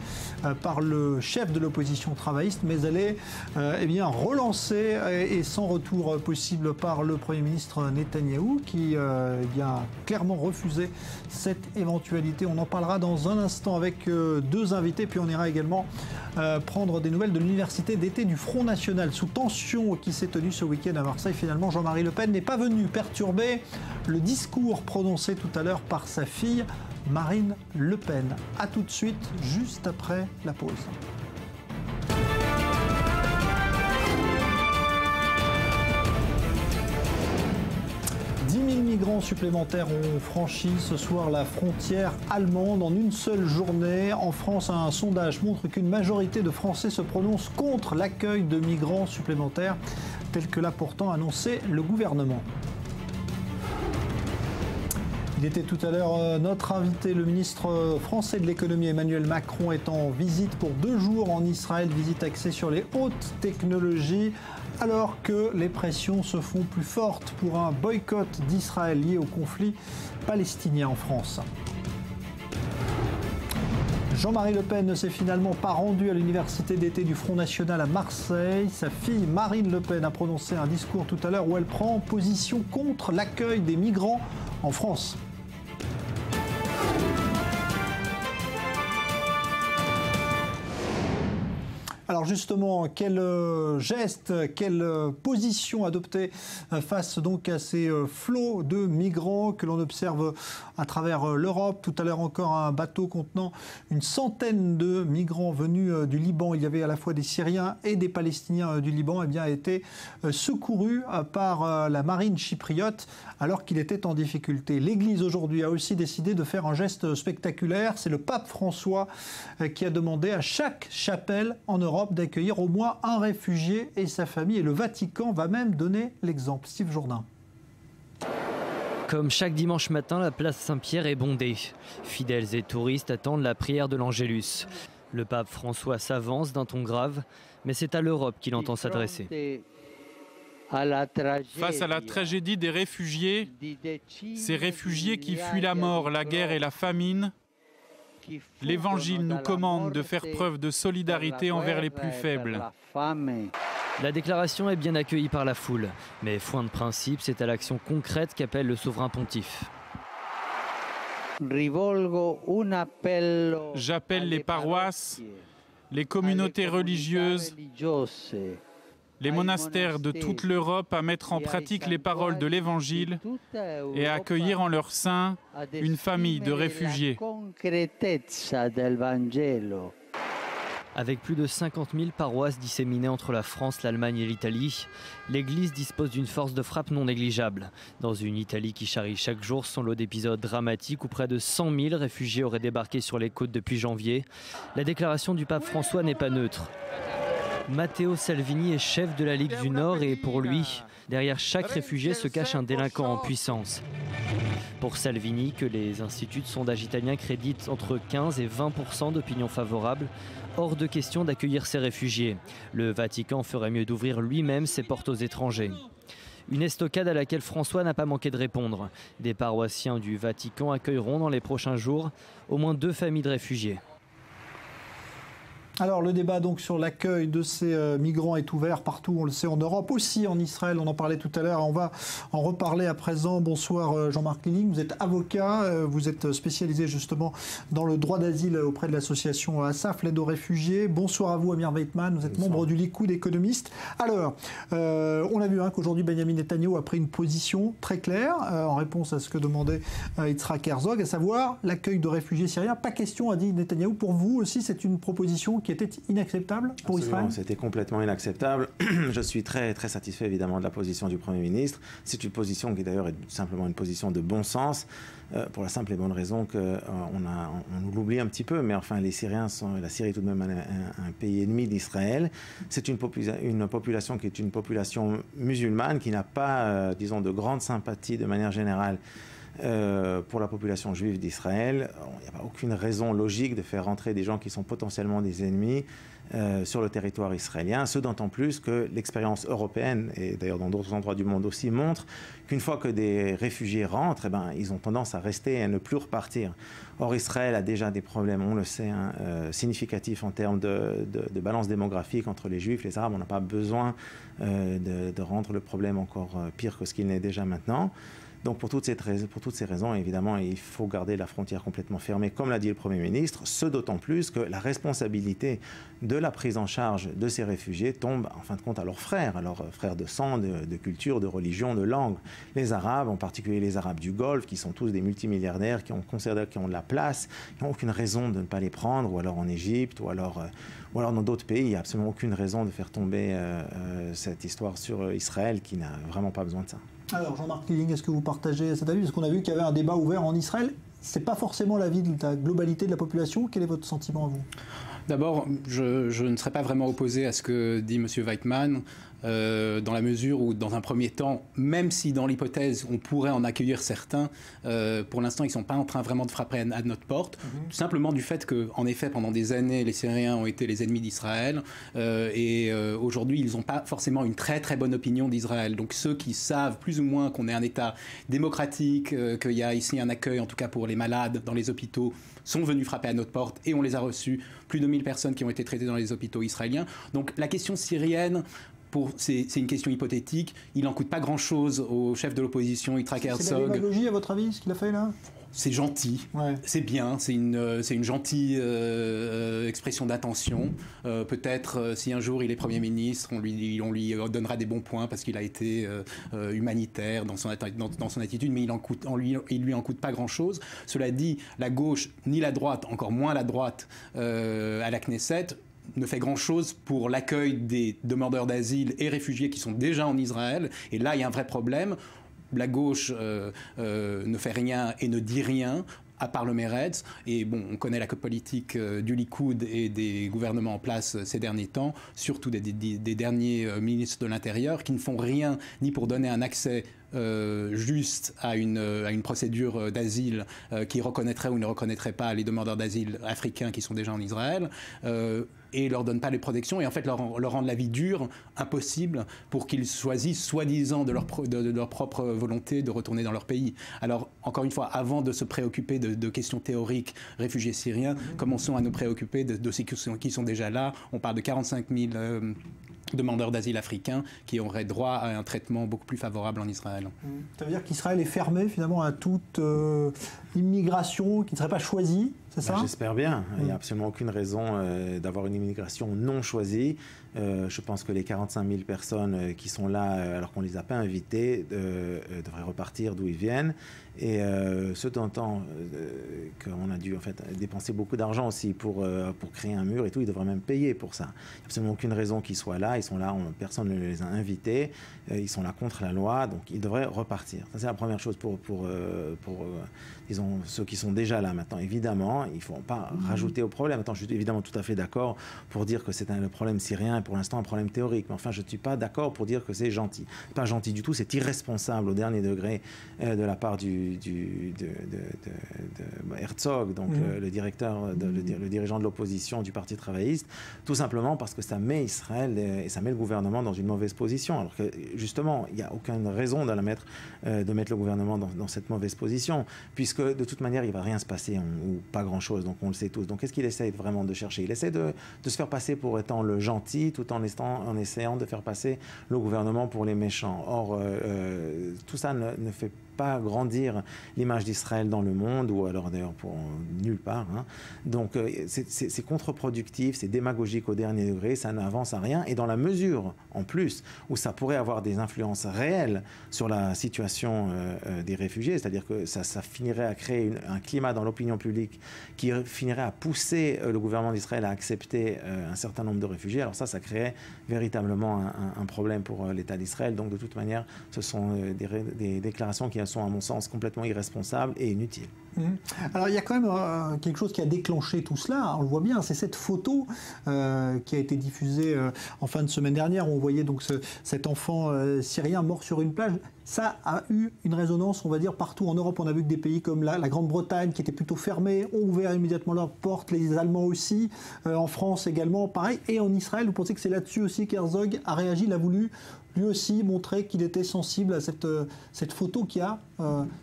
par le chef de l'opposition travailliste, mais elle est relancée et sans retour possible par le Premier ministre Netanyahou qui a clairement refusé cette éventualité. On en parlera dans un instant avec 2 invités, puis on ira également prendre des nouvelles de l'université d'été du Front National sous tension qui s'est tenue ce week-end à Marseille. Finalement, Jean-Marie Le Pen n'est pas venu perturber le discours prononcé tout à l'heure par sa fille Marine Le Pen. A tout de suite, juste après la pause. Migrants supplémentaires ont franchi ce soir la frontière allemande en une seule journée. En France, un sondage montre qu'une majorité de Français se prononce contre l'accueil de migrants supplémentaires, tel que l'a pourtant annoncé le gouvernement. Il était tout à l'heure notre invité, le ministre français de l'économie Emmanuel Macron est en visite pour 2 jours en Israël, visite axée sur les hautes technologies. Alors que les pressions se font plus fortes pour un boycott d'Israël lié au conflit palestinien en France. Jean-Marie Le Pen ne s'est finalement pas rendu à l'université d'été du Front National à Marseille. Sa fille Marine Le Pen a prononcé un discours tout à l'heure où elle prend position contre l'accueil des migrants en France. Alors justement, quel geste, quelle position adopter face donc à ces flots de migrants que l'on observe à travers l'Europe. Tout à l'heure encore, un bateau contenant une centaine de migrants venus du Liban. Il y avait à la fois des Syriens et des Palestiniens du Liban, a été secouru par la marine chypriote alors qu'il était en difficulté. L'Église aujourd'hui a aussi décidé de faire un geste spectaculaire. C'est le pape François qui a demandé à chaque chapelle en Europe d'accueillir au moins un réfugié et sa famille. Et le Vatican va même donner l'exemple. Steve Jourdain. Comme chaque dimanche matin, la place Saint-Pierre est bondée. Fidèles et touristes attendent la prière de l'Angélus. Le pape François s'avance d'un ton grave, mais c'est à l'Europe qu'il entend s'adresser. Face à la tragédie des réfugiés, ces réfugiés qui fuient la mort, la guerre et la famine, l'Évangile nous commande de faire preuve de solidarité envers les plus faibles. La déclaration est bien accueillie par la foule, mais foin de principe, c'est à l'action concrète qu'appelle le souverain pontife. J'appelle les paroisses, les communautés religieuses, les monastères de toute l'Europe à mettre en pratique les paroles de l'Évangile et à accueillir en leur sein une famille de réfugiés. Avec plus de 50 000 paroisses disséminées entre la France, l'Allemagne et l'Italie, l'Église dispose d'une force de frappe non négligeable. Dans une Italie qui charrie chaque jour son lot d'épisodes dramatiques où près de 100 000 réfugiés auraient débarqué sur les côtes depuis janvier, la déclaration du pape François n'est pas neutre. Matteo Salvini est chef de la Ligue du Nord et pour lui, derrière chaque réfugié se cache un délinquant en puissance. Pour Salvini, que les instituts de sondage italiens créditent entre 15 et 20% d'opinion favorable, hors de question d'accueillir ces réfugiés. Le Vatican ferait mieux d'ouvrir lui-même ses portes aux étrangers. Une estocade à laquelle François n'a pas manqué de répondre. Des paroissiens du Vatican accueilleront dans les prochains jours au moins 2 familles de réfugiés. Alors le débat donc sur l'accueil de ces migrants est ouvert partout, on le sait, en Europe, aussi en Israël, on en parlait tout à l'heure, on va en reparler à présent. Bonsoir Jean-Marc Lilling, vous êtes avocat, vous êtes spécialisé justement dans le droit d'asile auprès de l'association ASAF, l'aide aux réfugiés. Bonsoir à vous Amir Weitman, vous êtes membre du Likoud, économiste. Alors, on a vu qu'aujourd'hui Benjamin Netanyahou a pris une position très claire en réponse à ce que demandait Yitzhak Herzog, à savoir l'accueil de réfugiés syriens. Pas question, a dit Netanyahou, pour vous aussi c'est une proposition qui était inacceptable pour Israël? C'était complètement inacceptable. Je suis très, très satisfait évidemment de la position du Premier ministre. C'est une position qui d'ailleurs est simplement une position de bon sens, pour la simple et bonne raison qu'on nous l'oublie un petit peu, mais enfin les Syriens la Syrie est tout de même un pays ennemi d'Israël. C'est une population qui est une population musulmane qui n'a pas, disons, de grande sympathie de manière générale pour la population juive d'Israël. Il n'y a pas aucune raison logique de faire rentrer des gens qui sont potentiellement des ennemis sur le territoire israélien, ce d'autant plus que l'expérience européenne, et d'ailleurs dans d'autres endroits du monde aussi, montre qu'une fois que des réfugiés rentrent, ils ont tendance à rester et à ne plus repartir. Or, Israël a déjà des problèmes, on le sait, significatifs en termes de balance démographique entre les Juifs et les Arabes. On n'a pas besoin de rendre le problème encore pire que ce qu'il n'est déjà maintenant. Donc pour toutes ces raisons, évidemment, il faut garder la frontière complètement fermée, comme l'a dit le Premier ministre, ce d'autant plus que la responsabilité de la prise en charge de ces réfugiés tombe en fin de compte à leurs frères de sang, de culture, de religion, de langue. Les Arabes, en particulier les Arabes du Golfe, qui sont tous des multimilliardaires, qui ont de la place, qui n'ont aucune raison de ne pas les prendre, ou alors en Égypte, ou alors dans d'autres pays. Il n'y a absolument aucune raison de faire tomber cette histoire sur Israël, qui n'a vraiment pas besoin de ça. Alors Jean-Marc Lilling, est-ce que vous partagez cet avis? Parce qu'on a vu qu'il y avait un débat ouvert en Israël. Ce n'est pas forcément l'avis de la globalité de la population. Quel est votre sentiment à vous? D'abord, je ne serais pas vraiment opposé à ce que dit M. Weitman, dans la mesure où, dans un premier temps, même si dans l'hypothèse on pourrait en accueillir certains, pour l'instant ils ne sont pas en train vraiment de frapper à notre porte, tout simplement du fait qu'en effet, pendant des années, les Syriens ont été les ennemis d'Israël, et aujourd'hui ils n'ont pas forcément une très très bonne opinion d'Israël. Donc ceux qui savent plus ou moins qu'on est un État démocratique, qu'il y a ici un accueil, en tout cas pour les malades dans les hôpitaux, sont venus frapper à notre porte et on les a reçus. Plus de 1000 personnes qui ont été traitées dans les hôpitaux israéliens. Donc la question syrienne, c'est une question hypothétique. Il n'en coûte pas grand-chose au chef de l'opposition, Yitzhak Herzog. C'est de la démagogie, à votre avis, ce qu'il a fait là? C'est gentil, c'est bien, c'est une gentille expression d'intention. Peut-être si un jour il est Premier ministre, on lui donnera des bons points parce qu'il a été humanitaire dans son attitude, mais il lui en coûte pas grand-chose. Cela dit, la gauche ni la droite, encore moins la droite à la Knesset, ne fait grand-chose pour l'accueil des demandeurs d'asile et réfugiés qui sont déjà en Israël. Et là, il y a un vrai problème. La gauche ne fait rien et ne dit rien, à part le Meretz. Et bon, on connaît la politique du Likoud et des gouvernements en place ces derniers temps, surtout des derniers ministres de l'Intérieur, qui ne font rien ni pour donner un accès juste à une procédure d'asile qui reconnaîtrait ou ne reconnaîtrait pas les demandeurs d'asile africains qui sont déjà en Israël, et leur donnent pas les protections, et en fait leur rendent la vie dure, impossible, pour qu'ils choisissent, soi-disant de leur propre volonté, de retourner dans leur pays. Alors, encore une fois, avant de se préoccuper de questions théoriques, réfugiés syriens, commençons à nous préoccuper de ceux qui sont déjà là. On parle de 45 000 demandeurs d'asile africains qui auraient droit à un traitement beaucoup plus favorable en Israël. Ça veut dire qu'Israël est fermé finalement à toute immigration qui ne serait pas choisie, c'est ça ? J'espère bien. Il n'y a absolument aucune raison d'avoir une immigration non choisie. Je pense que les 45 000 personnes qui sont là, alors qu'on ne les a pas invitées, devraient repartir d'où ils viennent. Et ce temps qu'on a dû en fait dépenser beaucoup d'argent aussi pour créer un mur et tout, ils devraient même payer pour ça. Il n'y a absolument aucune raison qu'ils soient là. Ils sont là, personne ne les a invités. Ils sont là contre la loi, donc ils devraient repartir. Ça, c'est la première chose pour disons, ceux qui sont déjà là maintenant. Évidemment, il ne faut pas rajouter au problème. Attends, je suis évidemment tout à fait d'accord pour dire que c'est le problème syrien est pour l'instant un problème théorique. Mais enfin, je ne suis pas d'accord pour dire que c'est gentil. Pas gentil du tout, c'est irresponsable au dernier degré de la part de Herzog, donc le dirigeant de l'opposition du Parti travailliste, tout simplement parce que ça met Israël et ça met le gouvernement dans une mauvaise position. Alors que justement, il n'y a aucune raison de mettre le gouvernement dans cette mauvaise position, puisque de toute manière, il ne va rien se passer, ou pas grand-chose, donc on le sait tous. Donc qu'est-ce qu'il essaie vraiment de chercher ? Il essaie de se faire passer pour étant le gentil, tout en essayant de faire passer le gouvernement pour les méchants. Or, tout ça ne fait pas grandir l'image d'Israël dans le monde, ou alors d'ailleurs pour nulle part. Donc c'est contre-productif, c'est démagogique au dernier degré, ça n'avance à rien. Et dans la mesure, en plus, où ça pourrait avoir des influences réelles sur la situation des réfugiés, c'est-à-dire que ça finirait à créer un climat dans l'opinion publique qui finirait à pousser le gouvernement d'Israël à accepter un certain nombre de réfugiés, alors ça créerait véritablement un problème pour l'État d'Israël. Donc de toute manière, ce sont des déclarations qui sont à mon sens complètement irresponsables et inutiles. Alors il y a quand même quelque chose qui a déclenché tout cela, on le voit bien, c'est cette photo qui a été diffusée en fin de semaine dernière où on voyait donc cet enfant syrien mort sur une plage. Ça a eu une résonance, on va dire, partout en Europe. On a vu que des pays comme la Grande-Bretagne, qui étaient plutôt fermés, ont ouvert immédiatement leurs portes, les Allemands aussi, en France également, pareil. Et en Israël, vous pensez que c'est là-dessus aussi qu'Herzog a réagi, il a voulu lui aussi montrer qu'il était sensible à cette photo qui a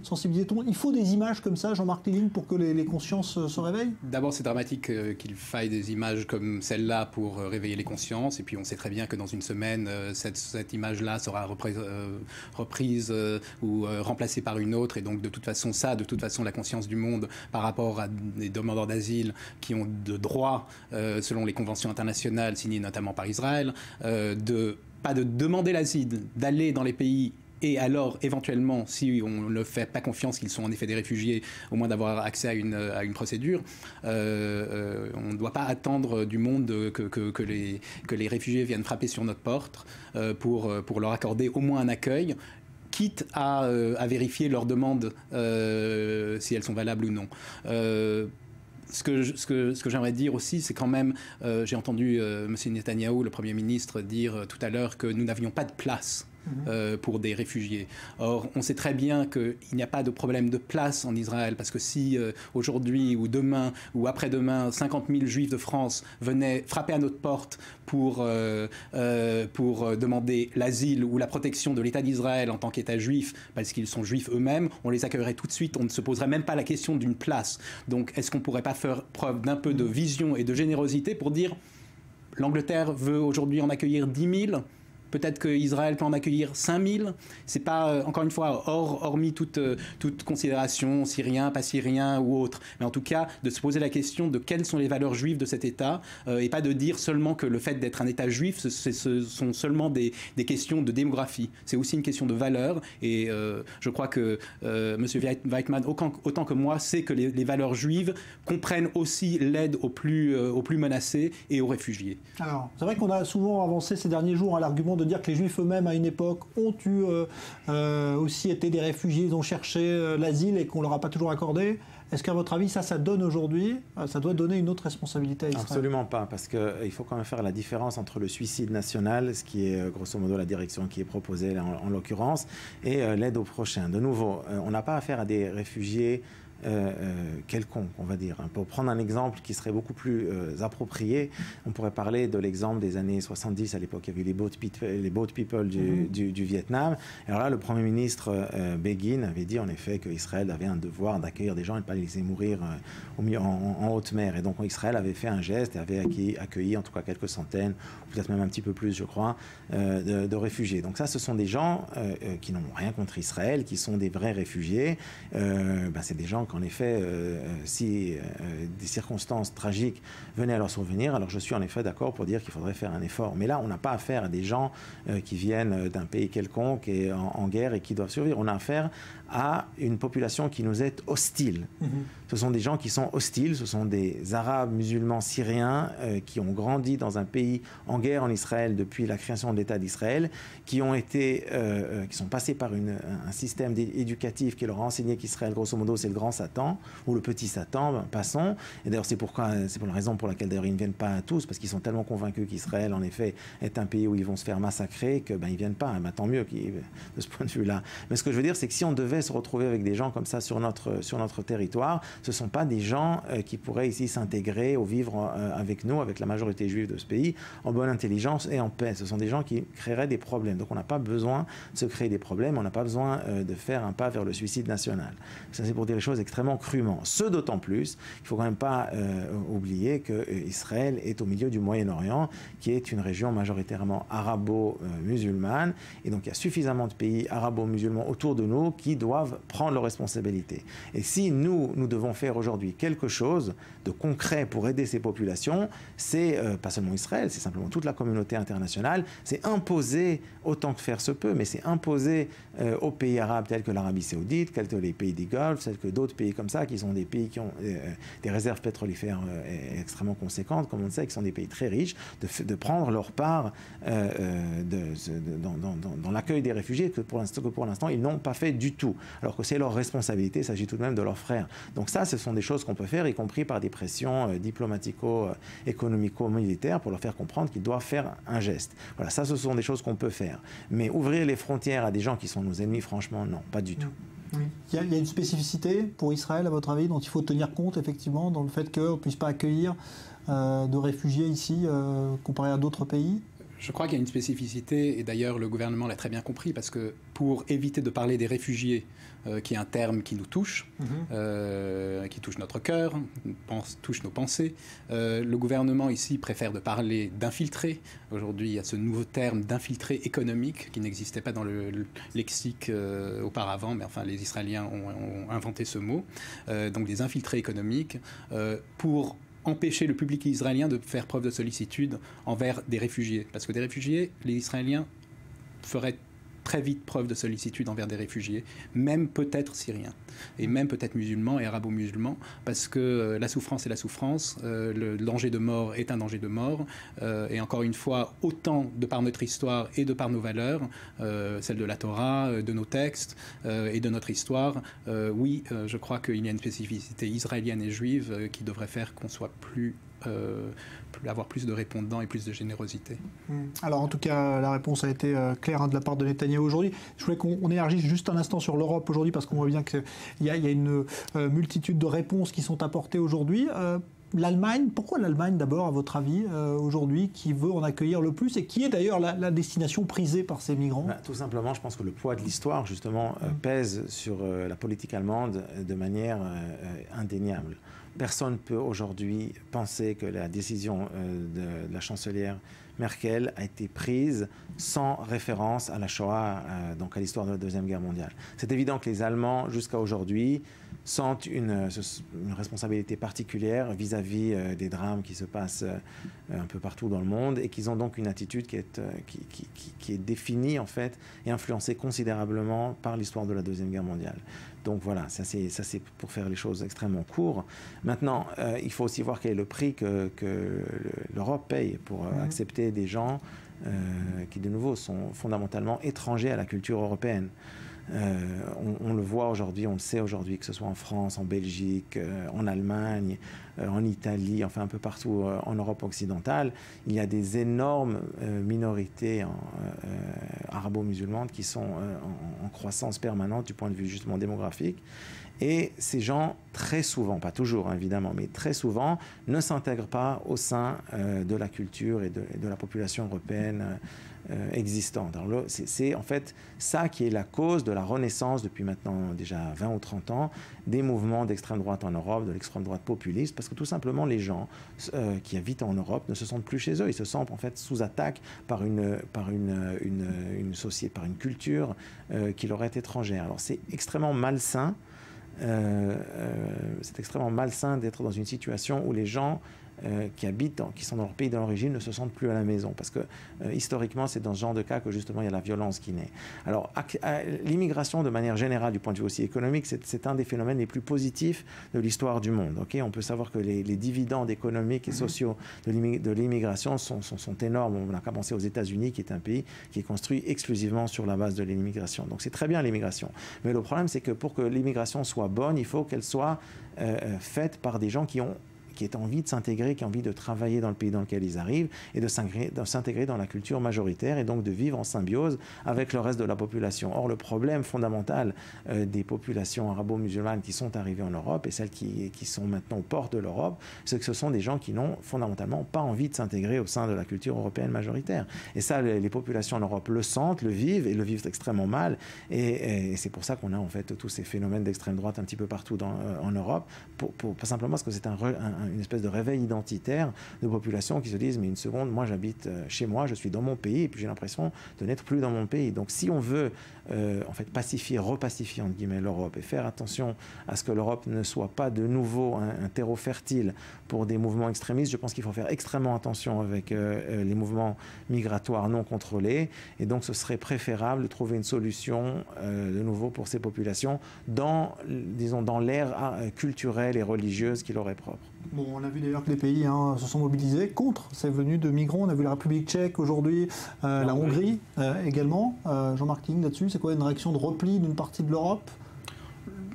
sensibilisé tout le monde. Il faut des images comme ça, Jean-Marc Téling, pour que les consciences se réveillent ? D'abord, c'est dramatique qu'il faille des images comme celle-là pour réveiller les consciences. Et puis, on sait très bien que dans une semaine, cette image-là sera reprise ou remplacée par une autre. Et donc, de toute façon, la conscience du monde par rapport à des demandeurs d'asile qui ont de droits, selon les conventions internationales signées notamment par Israël, pas de demander l'asile, d'aller dans les pays et alors éventuellement, si on ne fait pas confiance qu'ils sont en effet des réfugiés, au moins d'avoir accès à une procédure. On ne doit pas attendre du monde que les réfugiés viennent frapper sur notre porte pour leur accorder au moins un accueil, quitte à vérifier leurs demandes si elles sont valables ou non. Ce que j'aimerais dire aussi, c'est quand même, j'ai entendu M. Netanyahou, le Premier ministre, dire tout à l'heure que nous n'avions pas de place pour des réfugiés. Or, on sait très bien qu'il n'y a pas de problème de place en Israël, parce que si aujourd'hui ou demain ou après-demain, 50 000 Juifs de France venaient frapper à notre porte pour demander l'asile ou la protection de l'État d'Israël en tant qu'État juif, parce qu'ils sont juifs eux-mêmes, on les accueillerait tout de suite, on ne se poserait même pas la question d'une place. Donc, est-ce qu'on ne pourrait pas faire preuve d'un peu de vision et de générosité pour dire l'Angleterre veut aujourd'hui en accueillir 10 000 ? Peut-être qu'Israël peut en accueillir 5 000. C'est pas, encore une fois, hormis toute considération, syrien, pas syrien ou autre. Mais en tout cas, de se poser la question de quelles sont les valeurs juives de cet État, et pas de dire seulement que le fait d'être un État juif, ce sont seulement des questions de démographie. C'est aussi une question de valeurs. Et je crois que M. Weizmann, autant que moi, sait que les valeurs juives comprennent aussi l'aide aux plus menacés et aux réfugiés. Alors, c'est vrai qu'on a souvent avancé ces derniers jours à l'argument de dire que les Juifs eux-mêmes, à une époque, ont aussi été des réfugiés, ils ont cherché l'asile et qu'on ne leur a pas toujours accordé. Est-ce qu'à votre avis, ça donne aujourd'hui, ça doit donner une autre responsabilité à Israël ? Absolument pas, parce qu'il faut quand même faire la différence entre le suicide national, ce qui est grosso modo la direction qui est proposée là, en l'occurrence, et l'aide aux prochains. De nouveau, on n'a pas affaire à des réfugiés quelconque, on va dire. Pour prendre un exemple qui serait beaucoup plus approprié, on pourrait parler de l'exemple des années 70, à l'époque il y avait les boat people du Vietnam. Alors là, le Premier ministre Begin avait dit en effet qu'Israël avait un devoir d'accueillir des gens et de ne pas les laisser mourir en haute mer. Et donc Israël avait fait un geste et avait accueilli en tout cas quelques centaines, peut-être même un petit peu plus, je crois, de réfugiés. Donc ça, ce sont des gens qui n'ont rien contre Israël, qui sont des vrais réfugiés. C'est des gens qu'en effet, si des circonstances tragiques venaient à leur survenir, alors je suis en effet d'accord pour dire qu'il faudrait faire un effort. Mais là, on n'a pas affaire à des gens qui viennent d'un pays quelconque et en guerre et qui doivent survivre. On a affaire à une population qui nous est hostile. Ce sont des gens qui sont hostiles, ce sont des Arabes musulmans syriens qui ont grandi dans un pays en guerre en Israël depuis la création de l'État d'Israël, qui sont passés par un système éducatif qui leur a enseigné qu'Israël, grosso modo, c'est le grand Satan, ou le petit Satan, passons. Et d'ailleurs, c'est pour la raison pour laquelle d'ailleurs ils ne viennent pas tous, parce qu'ils sont tellement convaincus qu'Israël, en effet, est un pays où ils vont se faire massacrer, que ils ne viennent pas. Tant mieux de ce point de vue-là. Mais ce que je veux dire, c'est que si on devait se retrouver avec des gens comme ça sur notre territoire, ce ne sont pas des gens qui pourraient ici s'intégrer ou vivre avec nous, avec la majorité juive de ce pays, en bonne intelligence et en paix. Ce sont des gens qui créeraient des problèmes. Donc on n'a pas besoin de se créer des problèmes, on n'a pas besoin de faire un pas vers le suicide national. Ça, c'est pour dire les choses extrêmement crûment. Ce d'autant plus, il ne faut quand même pas oublier qu'Israël est au milieu du Moyen-Orient, qui est une région majoritairement arabo-musulmane, et donc il y a suffisamment de pays arabo-musulmans autour de nous qui doivent prendre leurs responsabilités. Et si nous devons faire aujourd'hui quelque chose de concret pour aider ces populations, c'est pas seulement Israël, c'est simplement toute la communauté internationale, c'est imposer, autant que faire se peut, mais c'est imposer aux pays arabes tels que l'Arabie Saoudite, tels que les pays du Golfe, tels que d'autres pays comme ça, qui sont des pays qui ont des réserves pétrolifères extrêmement conséquentes, comme on le sait, qui sont des pays très riches, de prendre leur part dans l'accueil des réfugiés, que pour l'instant, ils n'ont pas fait du tout. Alors que c'est leur responsabilité, il s'agit tout de même de leurs frères. Donc ça, ce sont des choses qu'on peut faire, y compris par des pressions diplomatico-économico-militaires, pour leur faire comprendre qu'ils doivent faire un geste. Voilà, ça, ce sont des choses qu'on peut faire. Mais ouvrir les frontières à des gens qui sont nos ennemis, franchement, non, pas du tout. Oui. Il y a une spécificité pour Israël, à votre avis, dont il faut tenir compte, effectivement, dans le fait qu'on ne puisse pas accueillir de réfugiés ici, comparé à d'autres pays ? Je crois qu'il y a une spécificité, et d'ailleurs le gouvernement l'a très bien compris, parce que pour éviter de parler des réfugiés, qui est un terme qui nous touche, qui touche notre cœur, touche nos pensées, le gouvernement ici préfère de parler d'infiltrés. Aujourd'hui, il y a ce nouveau terme d'infiltrés économiques qui n'existait pas dans le lexique auparavant, mais enfin les Israéliens ont inventé ce mot. Donc des infiltrés économiques pour empêcher le public israélien de faire preuve de sollicitude envers des réfugiés. Parce que des réfugiés, les Israéliens feraient très vite preuve de sollicitude envers des réfugiés, même peut-être syriens, et même peut-être musulmans et arabo-musulmans, parce que la souffrance est la souffrance, le danger de mort est un danger de mort, et encore une fois, autant de par notre histoire et de par nos valeurs, celles de la Torah, de nos textes et de notre histoire, oui, je crois qu'il y a une spécificité israélienne et juive qui devrait faire qu'on soit avoir plus de répondants et plus de générosité. Alors en tout cas, la réponse a été claire de la part de Netanyahou aujourd'hui. Je voulais qu'on élargisse juste un instant sur l'Europe aujourd'hui, parce qu'on voit bien qu'il y a une multitude de réponses qui sont apportées aujourd'hui. L'Allemagne, pourquoi l'Allemagne d'abord, à votre avis, aujourd'hui, qui veut en accueillir le plus, et qui est d'ailleurs la destination prisée par ces migrants ? Tout simplement, je pense que le poids de l'histoire, justement, pèse sur la politique allemande de manière indéniable. Personne ne peut aujourd'hui penser que la décision de la chancelière Merkel a été prise sans référence à la Shoah, donc à l'histoire de la Deuxième Guerre mondiale. C'est évident que les Allemands, jusqu'à aujourd'hui, sentent une responsabilité particulière vis-à-vis des drames qui se passent un peu partout dans le monde, et qu'ils ont donc une attitude qui est définie, en fait, et influencée considérablement par l'histoire de la Deuxième Guerre mondiale. Donc voilà, ça c'est pour faire les choses extrêmement courtes. Maintenant, il faut aussi voir quel est le prix que l'Europe paye pour accepter des gens qui, de nouveau, sont fondamentalement étrangers à la culture européenne. On le voit aujourd'hui, on le sait aujourd'hui, que ce soit en France, en Belgique, en Allemagne, en Italie, enfin un peu partout en Europe occidentale, il y a des énormes minorités arabo-musulmanes qui sont en croissance permanente du point de vue justement démographique, Et ces gens, très souvent, pas toujours évidemment, mais très souvent, ne s'intègrent pas au sein de la culture et de la population européenne existante. Alors c'est en fait ça qui est la cause de la renaissance depuis maintenant déjà 20 ou 30 ans des mouvements d'extrême droite en Europe, de l'extrême droite populiste, parce que tout simplement les gens qui habitent en Europe ne se sentent plus chez eux, ils se sentent en fait sous attaque par une société, par une culture qui leur est étrangère. Alors c'est extrêmement malsain. C'est extrêmement malsain d'être dans une situation où les gens qui sont dans leur pays d'origine ne se sentent plus à la maison, parce que historiquement c'est dans ce genre de cas que justement il y a la violence qui naît. Alors l'immigration de manière générale du point de vue aussi économique, c'est un des phénomènes les plus positifs de l'histoire du monde. On peut savoir que les dividendes économiques et sociaux de l'immigration sont énormes. On a commencé aux États-Unis, qui est un pays qui est construit exclusivement sur la base de l'immigration. Donc c'est très bien l'immigration, mais le problème c'est que pour que l'immigration soit bonne, il faut qu'elle soit faite par des gens qui ont envie de s'intégrer, qui ont envie de travailler dans le pays dans lequel ils arrivent et de s'intégrer dans la culture majoritaire et donc de vivre en symbiose avec le reste de la population. Or, le problème fondamental des populations arabo-musulmanes qui sont arrivées en Europe et celles qui sont maintenant aux portes de l'Europe, c'est que ce sont des gens qui n'ont fondamentalement pas envie de s'intégrer au sein de la culture européenne majoritaire. Et ça, les populations en Europe le sentent, le vivent et le vivent extrêmement mal. Et c'est pour ça qu'on a en fait tous ces phénomènes d'extrême droite un petit peu partout en Europe, pas simplement parce que c'est une espèce de réveil identitaire de populations qui se disent mais une seconde, moi j'habite chez moi, je suis dans mon pays et puis j'ai l'impression de n'être plus dans mon pays. Donc si on veut en fait repacifier entre guillemets l'Europe et faire attention à ce que l'Europe ne soit pas de nouveau un terreau fertile pour des mouvements extrémistes, je pense qu'il faut faire extrêmement attention avec les mouvements migratoires non contrôlés, et donc ce serait préférable de trouver une solution de nouveau pour ces populations dans l'ère culturelle et religieuse qui leur est propre. Bon, on a vu d'ailleurs que les pays se sont mobilisés contre ces venues de migrants. On a vu la République tchèque aujourd'hui, la Hongrie également. Jean-Marc King, là-dessus, c'est quoi une réaction de repli d'une partie de l'Europe ?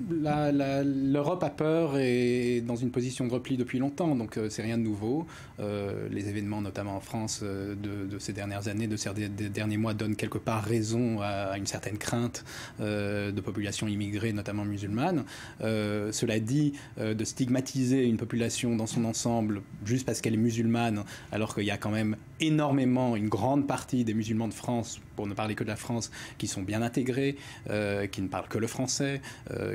L'Europe a peur et est dans une position de repli depuis longtemps, donc c'est rien de nouveau. Les événements, notamment en France, de ces dernières années, de ces derniers mois, donnent quelque part raison à une certaine crainte de populations immigrées, notamment musulmanes. Cela dit, de stigmatiser une population dans son ensemble juste parce qu'elle est musulmane, alors qu'il y a quand même énormément, une grande partie des musulmans de France, pour ne parler que de la France, qui sont bien intégrés, qui ne parlent que le français,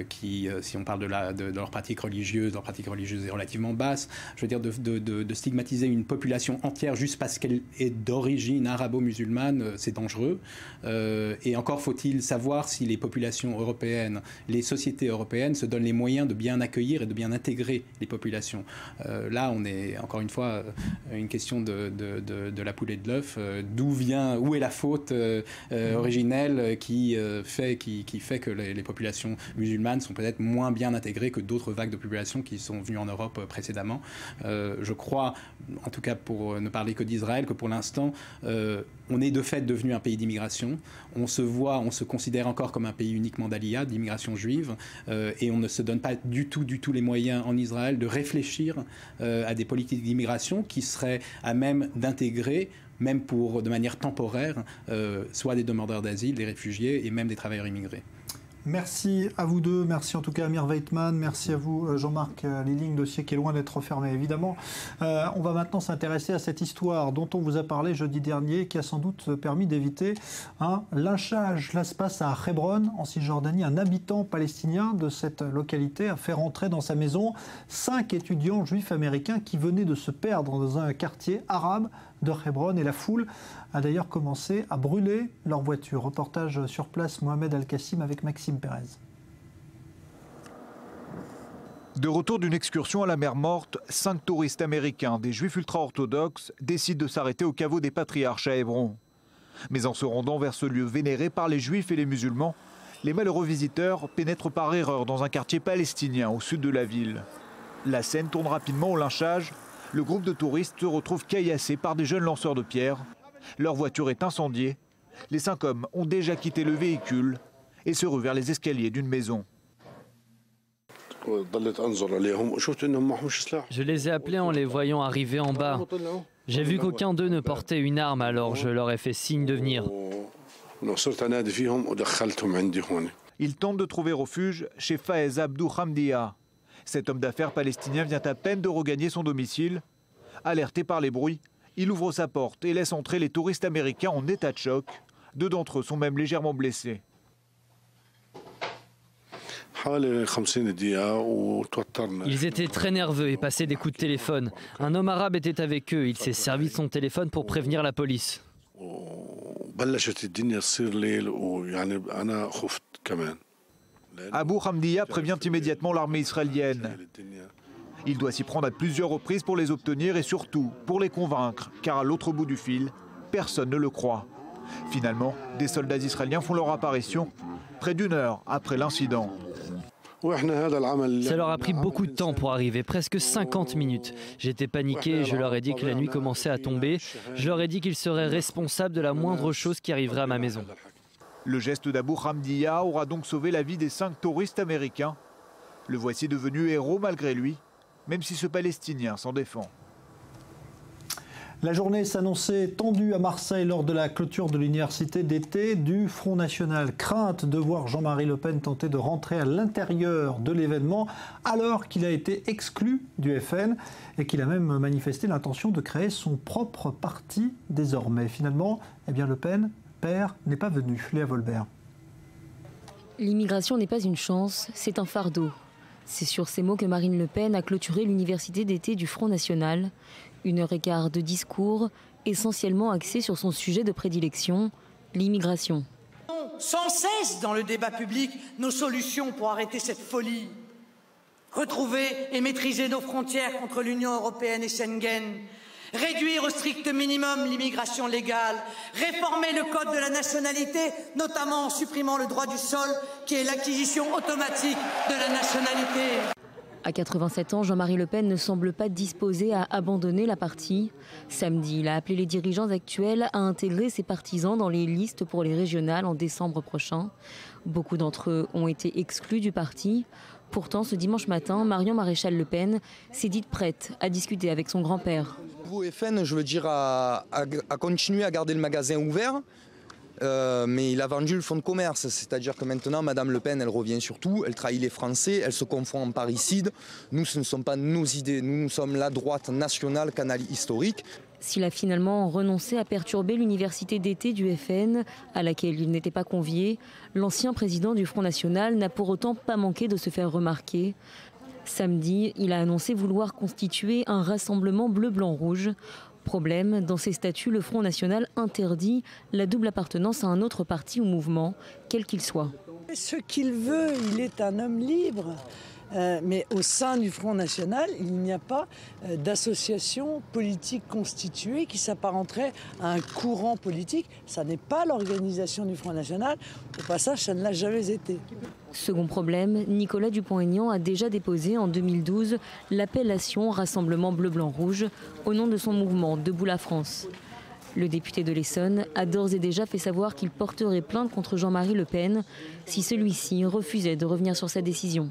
qui, si on parle de leur pratique religieuse est relativement basse. Je veux dire, de stigmatiser une population entière juste parce qu'elle est d'origine arabo-musulmane, c'est dangereux. Et encore faut-il savoir si les populations européennes, les sociétés européennes se donnent les moyens de bien accueillir et de bien intégrer les populations. Là, on est, encore une fois, une question de la poule et de l'œuf. Où est la faute originelle qui fait que les populations musulmanes sont peut-être moins bien intégrées que d'autres vagues de populations qui sont venues en Europe précédemment. Je crois, en tout cas pour ne parler que d'Israël, que pour l'instant, on est de fait devenu un pays d'immigration. On se considère encore comme un pays uniquement d'Aliyah, d'immigration juive, et on ne se donne pas du tout les moyens en Israël de réfléchir à des politiques d'immigration qui seraient à même d'intégrer, même de manière temporaire, soit des demandeurs d'asile, des réfugiés et même des travailleurs immigrés. Merci à vous deux, merci en tout cas Amir Weitman, merci à vous Jean-Marc Lilling, dossier qui est loin d'être fermé évidemment. On va maintenant s'intéresser à cette histoire dont on vous a parlé jeudi dernier, qui a sans doute permis d'éviter un lynchage. Là se passe à Hebron, en Cisjordanie. Un habitant palestinien de cette localité a fait rentrer dans sa maison 5 étudiants juifs américains qui venaient de se perdre dans un quartier arabe de Hebron, et la foule a d'ailleurs commencé à brûler leur voiture. Reportage sur place, Mohamed Al-Kassim avec Maxime Pérez. De retour d'une excursion à la mer Morte, 5 touristes américains, des juifs ultra-orthodoxes, décident de s'arrêter au caveau des patriarches à Hébron. Mais en se rendant vers ce lieu vénéré par les juifs et les musulmans, les malheureux visiteurs pénètrent par erreur dans un quartier palestinien au sud de la ville. La scène tourne rapidement au lynchage. Le groupe de touristes se retrouve caillassé par des jeunes lanceurs de pierres. Leur voiture est incendiée. Les 5 hommes ont déjà quitté le véhicule et se ruent vers les escaliers d'une maison. Je les ai appelés en les voyant arriver en bas. J'ai vu qu'aucun d'eux ne portait une arme, alors je leur ai fait signe de venir. Il tente de trouver refuge chez Faez Abdou Hamdia. Cet homme d'affaires palestinien vient à peine de regagner son domicile. Alerté par les bruits, il ouvre sa porte et laisse entrer les touristes américains en état de choc. 2 d'entre eux sont même légèrement blessés. Ils étaient très nerveux et passaient des coups de téléphone. Un homme arabe était avec eux. Il s'est servi de son téléphone pour prévenir la police. Abou Hamdia prévient immédiatement l'armée israélienne. Il doit s'y prendre à plusieurs reprises pour les obtenir et surtout pour les convaincre, car à l'autre bout du fil, personne ne le croit. Finalement, des soldats israéliens font leur apparition près d'1 heure après l'incident. Ça leur a pris beaucoup de temps pour arriver, presque 50 minutes. J'étais paniqué et je leur ai dit que la nuit commençait à tomber. Je leur ai dit qu'ils seraient responsables de la moindre chose qui arriverait à ma maison. Le geste d'Abou Hamdia aura donc sauvé la vie des 5 touristes américains. Le voici devenu héros malgré lui, même si ce Palestinien s'en défend. La journée s'annonçait tendue à Marseille lors de la clôture de l'université d'été du Front National. Crainte de voir Jean-Marie Le Pen tenter de rentrer à l'intérieur de l'événement alors qu'il a été exclu du FN et qu'il a même manifesté l'intention de créer son propre parti désormais. Finalement, eh bien, Le Pen, père, n'est pas venu. Léa Volbert. L'immigration n'est pas une chance, c'est un fardeau. C'est sur ces mots que Marine Le Pen a clôturé l'université d'été du Front National. 1h15 de discours, essentiellement axé sur son sujet de prédilection, l'immigration. Sans cesse dans le débat public nos solutions pour arrêter cette folie. Retrouver et maîtriser nos frontières contre l'Union européenne et Schengen. Réduire au strict minimum l'immigration légale. Réformer le code de la nationalité, notamment en supprimant le droit du sol, qui est l'acquisition automatique de la nationalité. À 87 ans, Jean-Marie Le Pen ne semble pas disposé à abandonner la partie. Samedi, il a appelé les dirigeants actuels à intégrer ses partisans dans les listes pour les régionales en décembre prochain. Beaucoup d'entre eux ont été exclus du parti. Pourtant, ce dimanche matin, Marion Maréchal Le Pen s'est dite prête à discuter avec son grand-père. Vous, FN, je veux dire, à continuer à garder le magasin ouvert. Mais il a vendu le fonds de commerce, c'est-à-dire que maintenant, Madame Le Pen, elle revient sur tout, elle trahit les Français, elle se confond en parricide. Nous, ce ne sont pas nos idées, nous sommes la droite nationale, canal historique. S'il a finalement renoncé à perturber l'université d'été du FN, à laquelle il n'était pas convié, l'ancien président du Front National n'a pour autant pas manqué de se faire remarquer. Samedi, il a annoncé vouloir constituer un rassemblement bleu-blanc-rouge. Problème, dans ses statuts, le Front National interdit la double appartenance à un autre parti ou mouvement, quel qu'il soit. Ce qu'il veut, il est un homme libre. Mais au sein du Front National, il n'y a pas d'association politique constituée qui s'apparenterait à un courant politique. Ça n'est pas l'organisation du Front National. Au passage, ça ne l'a jamais été. Second problème, Nicolas Dupont-Aignan a déjà déposé en 2012 l'appellation Rassemblement Bleu-Blanc-Rouge au nom de son mouvement Debout la France. Le député de l'Essonne a d'ores et déjà fait savoir qu'il porterait plainte contre Jean-Marie Le Pen si celui-ci refusait de revenir sur sa décision.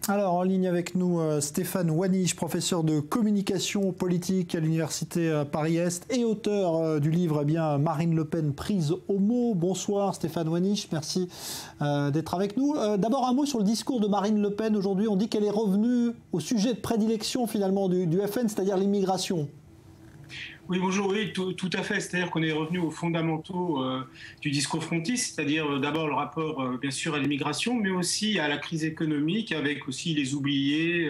Alors, en ligne avec nous, Stéphane Wanisch, professeur de communication politique à l'université Paris-Est et auteur du livre Marine Le Pen prise au mot. Bonsoir Stéphane Wanisch, merci d'être avec nous. D'abord un mot sur le discours de Marine Le Pen aujourd'hui. On dit qu'elle est revenue au sujet de prédilection finalement du FN, c'est-à-dire l'immigration. Oui, bonjour, oui, tout à fait. C'est-à-dire qu'on est revenu aux fondamentaux du discours frontiste, c'est-à-dire d'abord le rapport, bien sûr, à l'immigration, mais aussi à la crise économique, avec aussi les oubliés,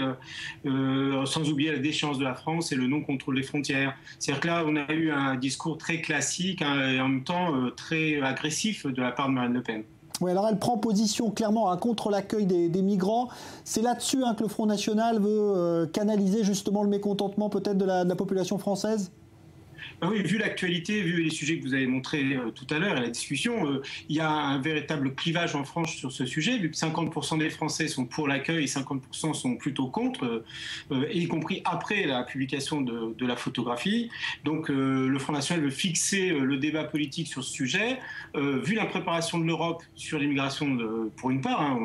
sans oublier la déchéance de la France et le non-contrôle des frontières. C'est-à-dire que là, on a eu un discours très classique et en même temps très agressif de la part de Marine Le Pen. Oui, alors elle prend position clairement contre l'accueil des migrants. C'est là-dessus que le Front National veut canaliser justement le mécontentement peut-être de la population française ? Oui, vu l'actualité, vu les sujets que vous avez montrés tout à l'heure et la discussion, il y a un véritable clivage en France sur ce sujet, vu que 50% des Français sont pour l'accueil et 50% sont plutôt contre, y compris après la publication de la photographie. Donc le Front National veut fixer le débat politique sur ce sujet. Vu l'impréparation de l'Europe sur l'immigration, pour une part,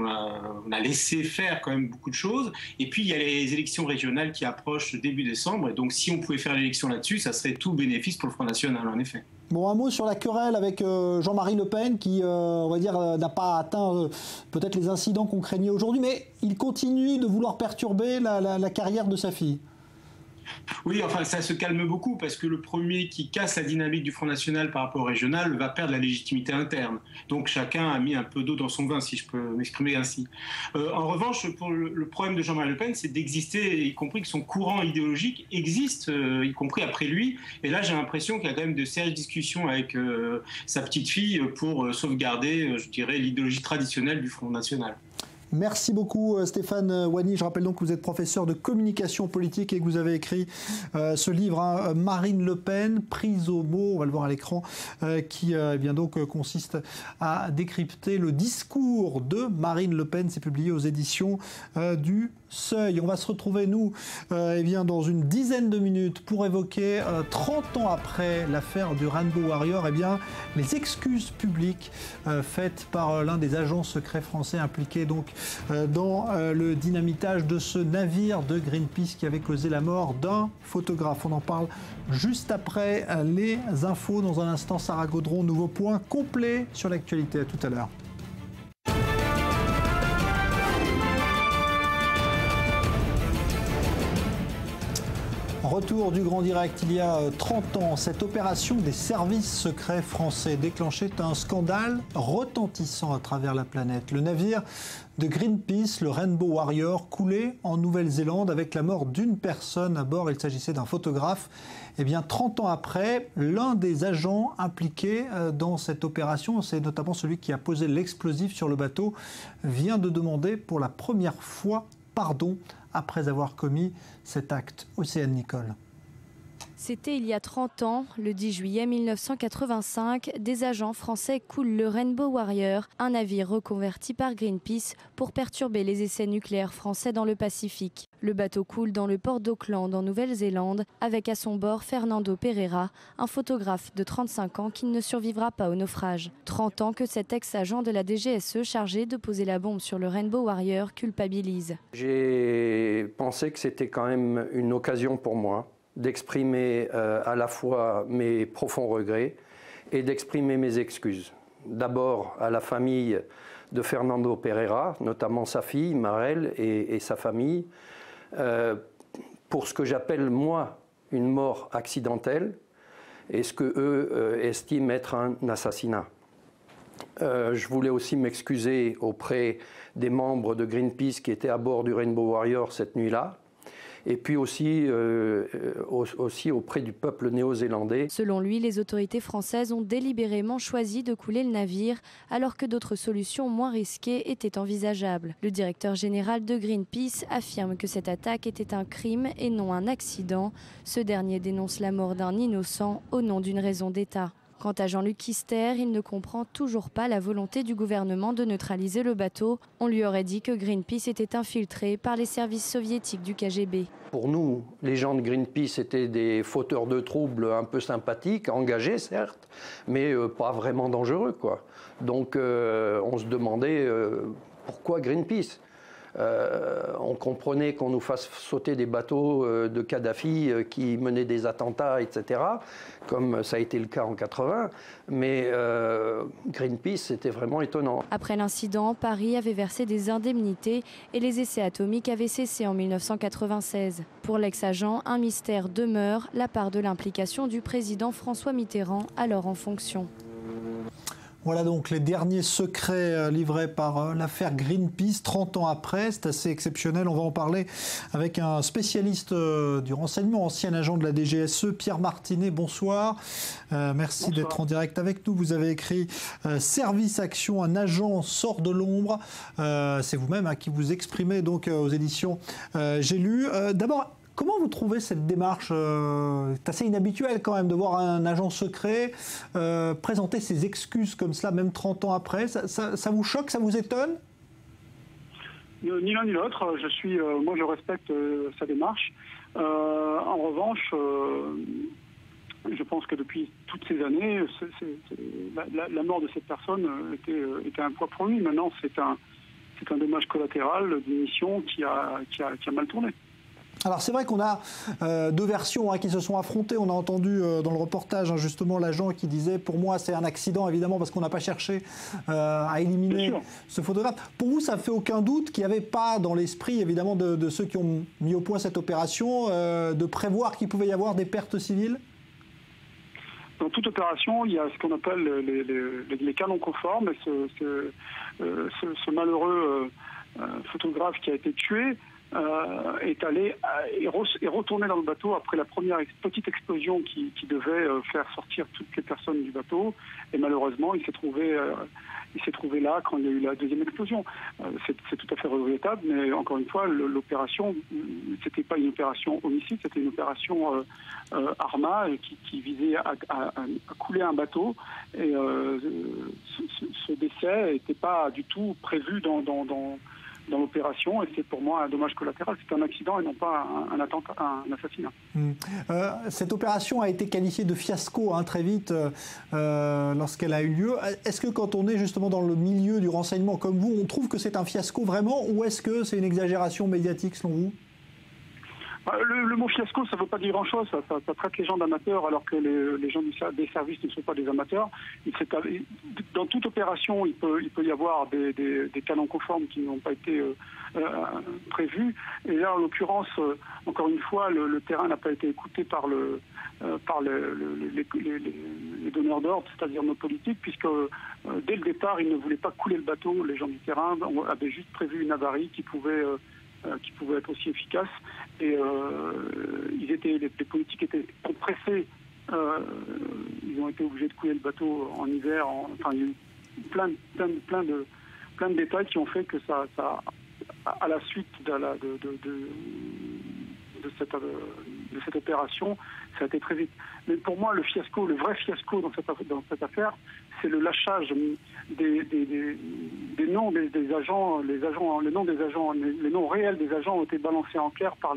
on a laissé faire quand même beaucoup de choses. Et puis il y a les élections régionales qui approchent début décembre. Et donc si on pouvait faire l'élection là-dessus, ça serait tout bénéfice bénéfice pour le Front National, en effet. Bon, un mot sur la querelle avec Jean-Marie Le Pen qui, on va dire, n'a pas atteint peut-être les incidents qu'on craignait aujourd'hui, mais il continue de vouloir perturber la carrière de sa fille. Oui, enfin, ça se calme beaucoup parce que le premier qui casse la dynamique du Front National par rapport au régional va perdre la légitimité interne. Donc chacun a mis un peu d'eau dans son vin, si je peux m'exprimer ainsi. En revanche, pour le problème de Jean-Marie Le Pen, c'est d'exister, y compris que son courant idéologique existe, y compris après lui. Et là, j'ai l'impression qu'il y a quand même de sérieuses discussions avec sa petite fille pour sauvegarder, je dirais, l'idéologie traditionnelle du Front National. Merci beaucoup Stéphane Wany. Je rappelle donc que vous êtes professeur de communication politique et que vous avez écrit ce livre, hein, Marine Le Pen, prise au mot, on va le voir à l'écran, qui bien donc consiste à décrypter le discours de Marine Le Pen. C'est publié aux éditions du Seuil. On va se retrouver, nous, bien, dans une dizaine de minutes pour évoquer, 30 ans après l'affaire du Rainbow Warrior, bien, les excuses publiques faites par l'un des agents secrets français impliqués donc, dans le dynamitage de ce navire de Greenpeace qui avait causé la mort d'un photographe. On en parle juste après les infos. Dans un instant, Sarah Gaudron, nouveau point complet sur l'actualité. À tout à l'heure. Retour du Grand Direct. Il y a 30 ans, cette opération des services secrets français déclenchait un scandale retentissant à travers la planète. Le navire de Greenpeace, le Rainbow Warrior, coulait en Nouvelle-Zélande avec la mort d'une personne à bord. Il s'agissait d'un photographe. Eh bien, 30 ans après, l'un des agents impliqués dans cette opération, c'est notamment celui qui a posé l'explosif sur le bateau, vient de demander pour la première fois pardon après avoir commis cet acte. Océane Nicole. C'était il y a 30 ans, le 10 juillet 1985, des agents français coulent le Rainbow Warrior, un navire reconverti par Greenpeace pour perturber les essais nucléaires français dans le Pacifique. Le bateau coule dans le port d'Auckland en Nouvelle-Zélande, avec à son bord Fernando Pereira, un photographe de 35 ans qui ne survivra pas au naufrage. 30 ans que cet ex-agent de la DGSE chargé de poser la bombe sur le Rainbow Warrior culpabilise. J'ai pensé que c'était quand même une occasion pour moi d'exprimer à la fois mes profonds regrets et d'exprimer mes excuses. D'abord à la famille de Fernando Pereira, notamment sa fille Marelle et sa famille, pour ce que j'appelle moi une mort accidentelle et ce que eux estiment être un assassinat. Je voulais aussi m'excuser auprès des membres de Greenpeace qui étaient à bord du Rainbow Warrior cette nuit-là. Et puis aussi auprès du peuple néo-zélandais. Selon lui, les autorités françaises ont délibérément choisi de couler le navire alors que d'autres solutions moins risquées étaient envisageables. Le directeur général de Greenpeace affirme que cette attaque était un crime et non un accident. Ce dernier dénonce la mort d'un innocent au nom d'une raison d'État. Quant à Jean-Luc Kister, il ne comprend toujours pas la volonté du gouvernement de neutraliser le bateau. On lui aurait dit que Greenpeace était infiltré par les services soviétiques du KGB. Pour nous, les gens de Greenpeace étaient des fauteurs de troubles un peu sympathiques, engagés certes, mais pas vraiment dangereux, quoi. Donc on se demandait pourquoi Greenpeace ? On comprenait qu'on nous fasse sauter des bateaux de Kadhafi qui menaient des attentats, etc., comme ça a été le cas en 80, mais Greenpeace, c'était vraiment étonnant. Après l'incident, Paris avait versé des indemnités et les essais atomiques avaient cessé en 1996. Pour l'ex-agent, un mystère demeure, la part de l'implication du président François Mitterrand, alors en fonction. Voilà donc les derniers secrets livrés par l'affaire Greenpeace 30 ans après. C'est assez exceptionnel. On va en parler avec un spécialiste du renseignement, ancien agent de la DGSE, Pierre Martinet. Bonsoir. Merci d'être en direct avec nous. Vous avez écrit Service Action, un agent sort de l'ombre. C'est vous-même qui vous exprimez donc aux éditions J'ai lu. D'abord, comment vous trouvez cette démarche c'est assez inhabituel quand même de voir un agent secret présenter ses excuses comme cela, même 30 ans après. Ça vous choque, ça vous étonne ? Ni l'un ni l'autre. Moi, je respecte sa démarche. En revanche, je pense que depuis toutes ces années, la mort de cette personne était un poids pour lui. Maintenant, c'est un dommage collatéral d'une mission qui a mal tourné. Alors c'est vrai qu'on a deux versions qui se sont affrontées. On a entendu dans le reportage justement l'agent qui disait pour moi c'est un accident évidemment parce qu'on n'a pas cherché à éliminer ce photographe. Pour vous ça ne fait aucun doute qu'il n'y avait pas dans l'esprit évidemment de ceux qui ont mis au point cette opération de prévoir qu'il pouvait y avoir des pertes civiles? Dans toute opération, il y a ce qu'on appelle les canons conformes. Et ce malheureux photographe qui a été tué est retourné dans le bateau après la première petite explosion qui devait faire sortir toutes les personnes du bateau. Et malheureusement, il s'est trouvé là quand il y a eu la deuxième explosion. C'est tout à fait regrettable, mais encore une fois, l'opération, c'était pas une opération homicide, c'était une opération Arma qui visait à couler un bateau. Et ce décès n'était pas du tout prévu dans l'opération, et c'est pour moi un dommage collatéral. C'est un accident et non pas un attentat, un assassinat. Cette opération a été qualifiée de fiasco très vite lorsqu'elle a eu lieu. Est-ce que quand on est justement dans le milieu du renseignement comme vous, on trouve que c'est un fiasco vraiment, ou est-ce que c'est une exagération médiatique selon vous? Le mot fiasco, ça ne veut pas dire grand-chose. Ça traite les gens d'amateurs alors que les gens des services ne sont pas des amateurs. Dans toute opération, il peut y avoir des canons conformes qui n'ont pas été prévus. Et là, en l'occurrence, encore une fois, le terrain n'a pas été écouté par les donneurs d'ordre, c'est-à-dire nos politiques, puisque dès le départ, ils ne voulaient pas couler le bateau. Les gens du terrain avaient juste prévu une avarie qui pouvait être aussi efficace. Et les politiques étaient pressés. Ils ont été obligés de couler le bateau en hiver. Il y a eu plein de détails qui ont fait que ça à la suite de cette opération, ça a été très vite. Mais pour moi, le vrai fiasco dans cette affaire, c'est le lâchage des noms des agents, les noms réels des agents ont été balancés en clair par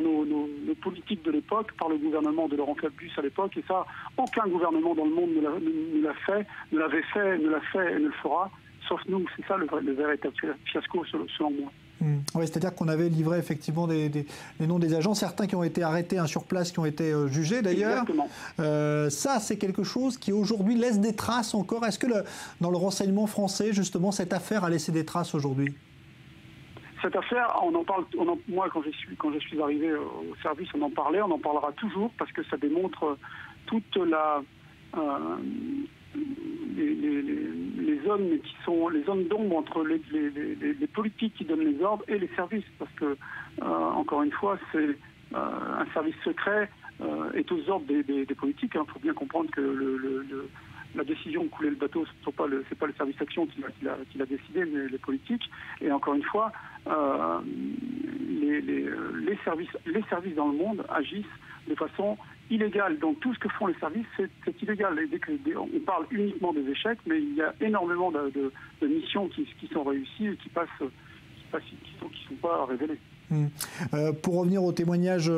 nos politiques de l'époque, par le gouvernement de Laurent Fabius à l'époque, et ça, aucun gouvernement dans le monde ne l'a fait et ne le fera, sauf nous. C'est ça le véritable fiasco selon moi. Oui, c'est-à-dire qu'on avait livré effectivement les noms des agents, certains qui ont été arrêtés sur place, qui ont été jugés d'ailleurs. Ça, c'est quelque chose qui aujourd'hui laisse des traces encore. Est-ce que dans le renseignement français, justement, cette affaire a laissé des traces aujourd'hui? Cette affaire, on en parle. Moi, quand je suis arrivé au service, on en parlait, on en parlera toujours parce que ça démontre toute les zones qui sont les zones d'ombre entre les politiques qui donnent les ordres et les services, parce que encore une fois, c'est un service secret est aux ordres des politiques. Il faut bien comprendre que la décision de couler le bateau, c'est pas le service action qui l'a décidé, mais les politiques. Et encore une fois, les services dans le monde agissent de façon illégale. Donc tout ce que font les services, c'est illégal. On parle uniquement des échecs, mais il y a énormément de missions qui sont réussies et qui sont pas révélées. Pour revenir au témoignage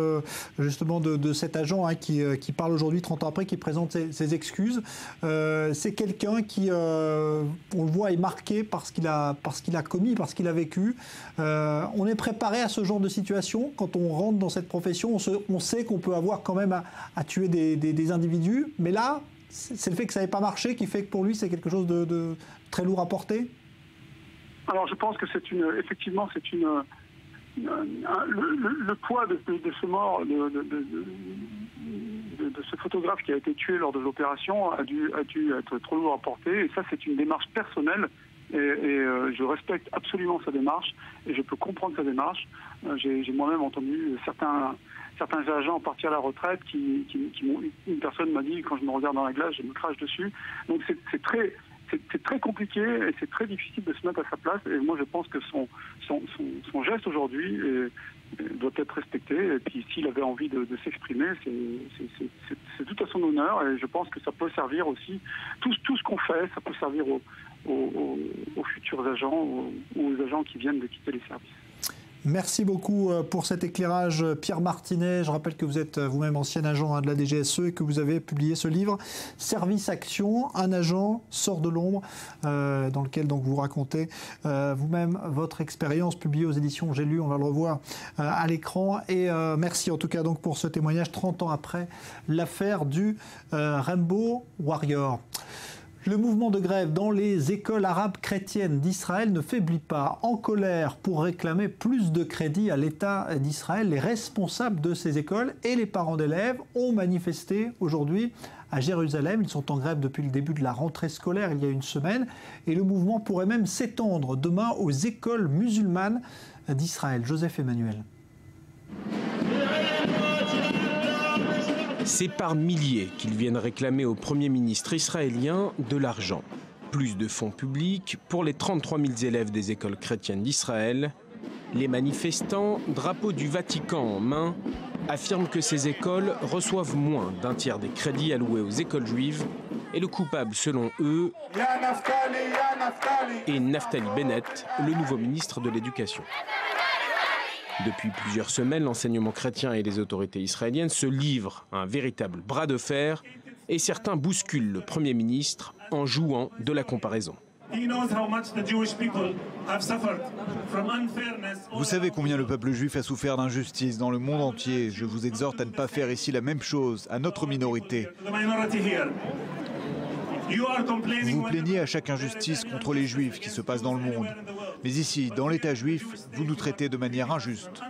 justement de cet agent qui parle aujourd'hui 30 ans après, qui présente ses excuses, c'est quelqu'un qui, on le voit, est marqué par ce qu'il a commis, par ce qu'il a vécu. On est préparé à ce genre de situation quand on rentre dans cette profession. On sait qu'on peut avoir quand même à tuer des individus, mais là, c'est le fait que ça n'ait pas marché qui fait que pour lui c'est quelque chose de très lourd à porter. Alors je pense que effectivement c'est une le poids de ce mort, de ce photographe qui a été tué lors de l'opération a dû être trop lourd à porter. Et ça, c'est une démarche personnelle. Et je respecte absolument sa démarche et je peux comprendre sa démarche. J'ai moi-même entendu certains agents partir à la retraite une personne m'a dit, quand je me regarde dans la glace, je me crache dessus. Donc c'est très compliqué et c'est très difficile de se mettre à sa place. Et moi, je pense que son geste aujourd'hui doit être respecté. Et puis, s'il avait envie de s'exprimer, c'est tout à son honneur. Et je pense que ça peut servir aussi, tout ce qu'on fait, ça peut servir aux futurs agents ou aux agents qui viennent de quitter les services. Merci beaucoup pour cet éclairage, Pierre Martinet. Je rappelle que vous êtes vous-même ancien agent de la DGSE et que vous avez publié ce livre « Service Action, un agent sort de l'ombre » dans lequel donc, vous racontez vous-même votre expérience, publiée aux éditions J'ai lu. On va le revoir à l'écran. Et merci en tout cas donc, pour ce témoignage 30 ans après l'affaire du Rainbow Warrior. Le mouvement de grève dans les écoles arabes chrétiennes d'Israël ne faiblit pas. En colère pour réclamer plus de crédit à l'État d'Israël, les responsables de ces écoles et les parents d'élèves ont manifesté aujourd'hui à Jérusalem. Ils sont en grève depuis le début de la rentrée scolaire, il y a une semaine. Et le mouvement pourrait même s'étendre demain aux écoles musulmanes d'Israël. Joseph Emmanuel. C'est par milliers qu'ils viennent réclamer au Premier ministre israélien de l'argent. Plus de fonds publics pour les 33 000 élèves des écoles chrétiennes d'Israël. Les manifestants, drapeau du Vatican en main, affirment que ces écoles reçoivent moins d'un tiers des crédits alloués aux écoles juives. Et le coupable, selon eux, est Naftali Bennett, le nouveau ministre de l'Éducation. Depuis plusieurs semaines, l'enseignement chrétien et les autorités israéliennes se livrent à un véritable bras de fer et certains bousculent le Premier ministre en jouant de la comparaison. Vous savez combien le peuple juif a souffert d'injustice dans le monde entier. Je vous exhorte à ne pas faire ici la même chose à notre minorité. Vous vous plaignez à chaque injustice contre les Juifs qui se passe dans le monde. Mais ici, dans l'État juif, vous nous traitez de manière injuste.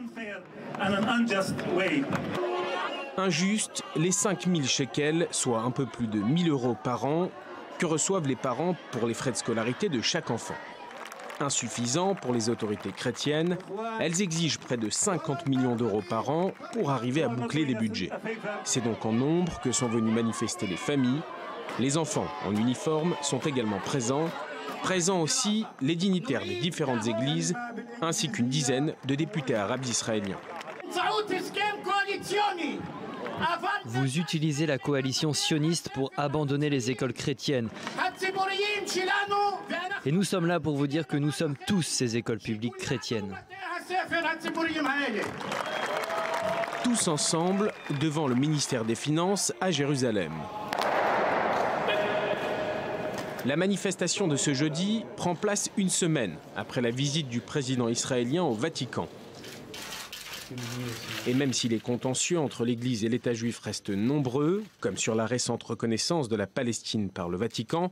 Injuste, les 5 000 shekels, soit un peu plus de 1 000 € par an, que reçoivent les parents pour les frais de scolarité de chaque enfant. Insuffisant pour les autorités chrétiennes, elles exigent près de 50 millions d'euros par an pour arriver à boucler les budgets. C'est donc en nombre que sont venus manifester les familles. Les enfants en uniforme sont également présents. Présents aussi les dignitaires des différentes églises, ainsi qu'une dizaine de députés arabes israéliens. Vous utilisez la coalition sioniste pour abandonner les écoles chrétiennes. Et nous sommes là pour vous dire que nous sommes tous ces écoles publiques chrétiennes. Tous ensemble devant le ministère des Finances à Jérusalem. La manifestation de ce jeudi prend place une semaine après la visite du président israélien au Vatican. Et même si les contentieux entre l'Église et l'État juif restent nombreux, comme sur la récente reconnaissance de la Palestine par le Vatican,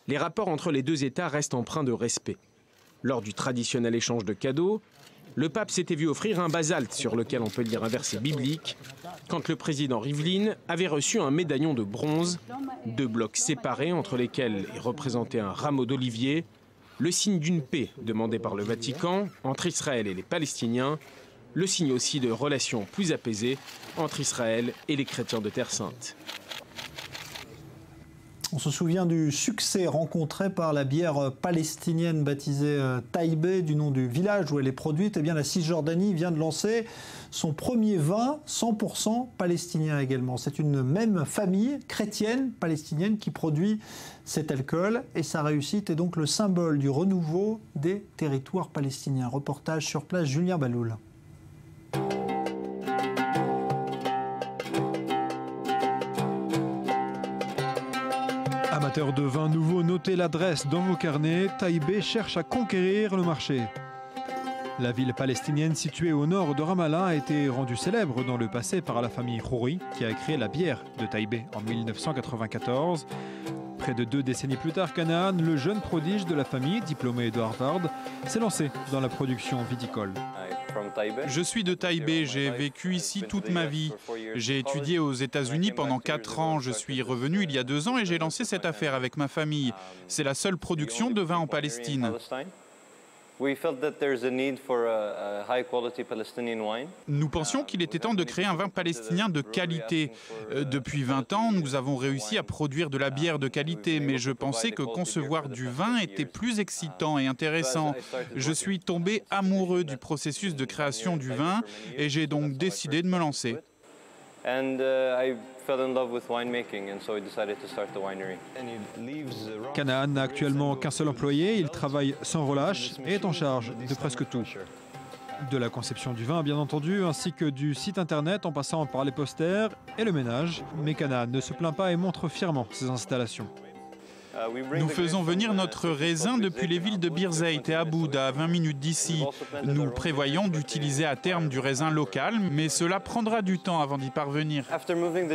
les rapports entre les deux États restent empreints de respect. Lors du traditionnel échange de cadeaux, le pape s'était vu offrir un basalte sur lequel on peut lire un verset biblique, quand le président Rivlin avait reçu un médaillon de bronze, 2 blocs séparés entre lesquels est représenté un rameau d'olivier, le signe d'une paix demandée par le Vatican entre Israël et les Palestiniens, le signe aussi de relations plus apaisées entre Israël et les chrétiens de Terre Sainte. On se souvient du succès rencontré par la bière palestinienne baptisée Taïbé, du nom du village où elle est produite. Eh bien, la Cisjordanie vient de lancer son premier vin 100% palestinien également. C'est une même famille chrétienne palestinienne qui produit cet alcool et sa réussite est donc le symbole du renouveau des territoires palestiniens. Reportage sur place, Julien Baloul. Amateurs de vin nouveau, notez l'adresse dans vos carnets. Taïbé cherche à conquérir le marché. La ville palestinienne située au nord de Ramallah a été rendue célèbre dans le passé par la famille Khouri qui a créé la bière de Taïbé en 1994. Près de 2 décennies plus tard, Canaan, le jeune prodige de la famille, diplômé de Harvard, s'est lancé dans la production viticole. Je suis de Taïbé, j'ai vécu ici toute ma vie. J'ai étudié aux États-Unis pendant 4 ans, je suis revenu il y a 2 ans et j'ai lancé cette affaire avec ma famille. C'est la seule production de vin en Palestine. Nous pensions qu'il était temps de créer un vin palestinien de qualité. Depuis 20 ans, nous avons réussi à produire de la bière de qualité, mais je pensais que concevoir du vin était plus excitant et intéressant. Je suis tombé amoureux du processus de création du vin et j'ai donc décidé de me lancer. Canaan n'a actuellement qu'un seul employé, il travaille sans relâche et est en charge de presque tout. De la conception du vin, bien entendu, ainsi que du site internet en passant par les posters et le ménage. Mais Canaan ne se plaint pas et montre fièrement ses installations. Nous faisons venir notre raisin depuis les villes de Birzeit et Aboud, à 20 minutes d'ici. Nous prévoyons d'utiliser à terme du raisin local, mais cela prendra du temps avant d'y parvenir.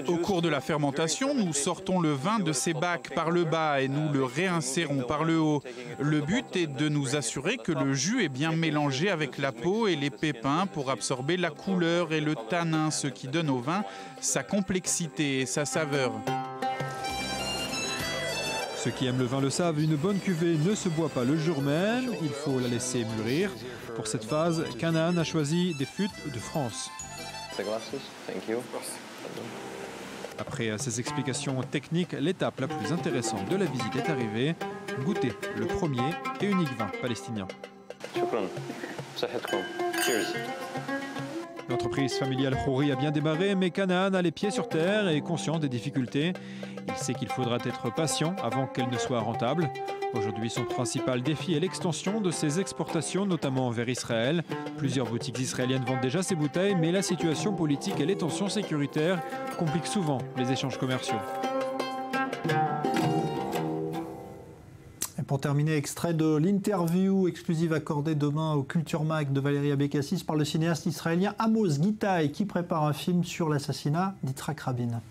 Au cours de la fermentation, nous sortons le vin de ces bacs par le bas et nous le réinsérons par le haut. Le but est de nous assurer que le jus est bien mélangé avec la peau et les pépins pour absorber la couleur et le tanin, ce qui donne au vin sa complexité et sa saveur. Ceux qui aiment le vin le savent, une bonne cuvée ne se boit pas le jour même, il faut la laisser mûrir. Pour cette phase, Canaan a choisi des fûts de France. Après ces explications techniques, l'étape la plus intéressante de la visite est arrivée, goûter le premier et unique vin palestinien. L'entreprise familiale Khouri a bien démarré, mais Canaan a les pieds sur terre et est conscient des difficultés. Il sait qu'il faudra être patient avant qu'elle ne soit rentable. Aujourd'hui, son principal défi est l'extension de ses exportations, notamment vers Israël. Plusieurs boutiques israéliennes vendent déjà ces bouteilles, mais la situation politique et les tensions sécuritaires compliquent souvent les échanges commerciaux. Et pour terminer, extrait de l'interview exclusive accordée demain au Culture Mag de Valérie Abécassis par le cinéaste israélien Amos Gitaï, qui prépare un film sur l'assassinat d'Yitzhak Rabin.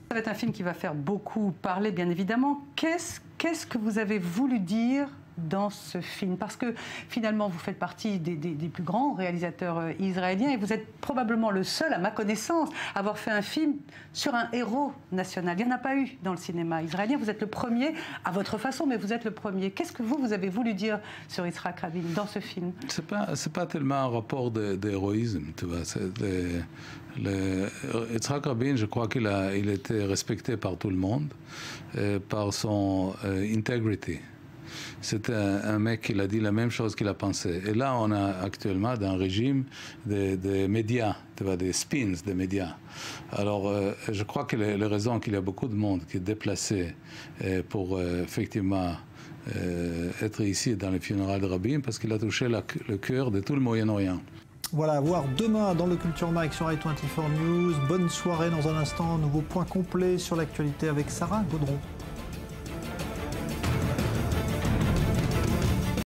Ça va être un film qui va faire beaucoup parler, bien évidemment. Qu'est-ce que vous avez voulu dire dans ce film? Parce que finalement, vous faites partie des plus grands réalisateurs israéliens et vous êtes probablement le seul, à ma connaissance, à avoir fait un film sur un héros national. Il n'y en a pas eu dans le cinéma israélien. Vous êtes le premier, à votre façon, mais vous êtes le premier. Qu'est-ce que vous avez voulu dire sur Yitzhak Rabin dans ce film? C'est pas tellement un rapport d'héroïsme, tu vois. Yitzhak Rabin, je crois qu'il était respecté par tout le monde, par son integrity. C'était un mec qui a dit la même chose qu'il a pensé. Et là, on a actuellement un régime des médias, des spins des médias. Alors, je crois que les raisons qu'il y a beaucoup de monde qui est déplacé pour effectivement être ici dans les funérailles de Rabin, parce qu'il a touché le cœur de tout le Moyen-Orient. Voilà, à voir demain dans le Culture Mag sur i24 News. Bonne soirée dans un instant. Nouveau point complet sur l'actualité avec Sarah Gaudron.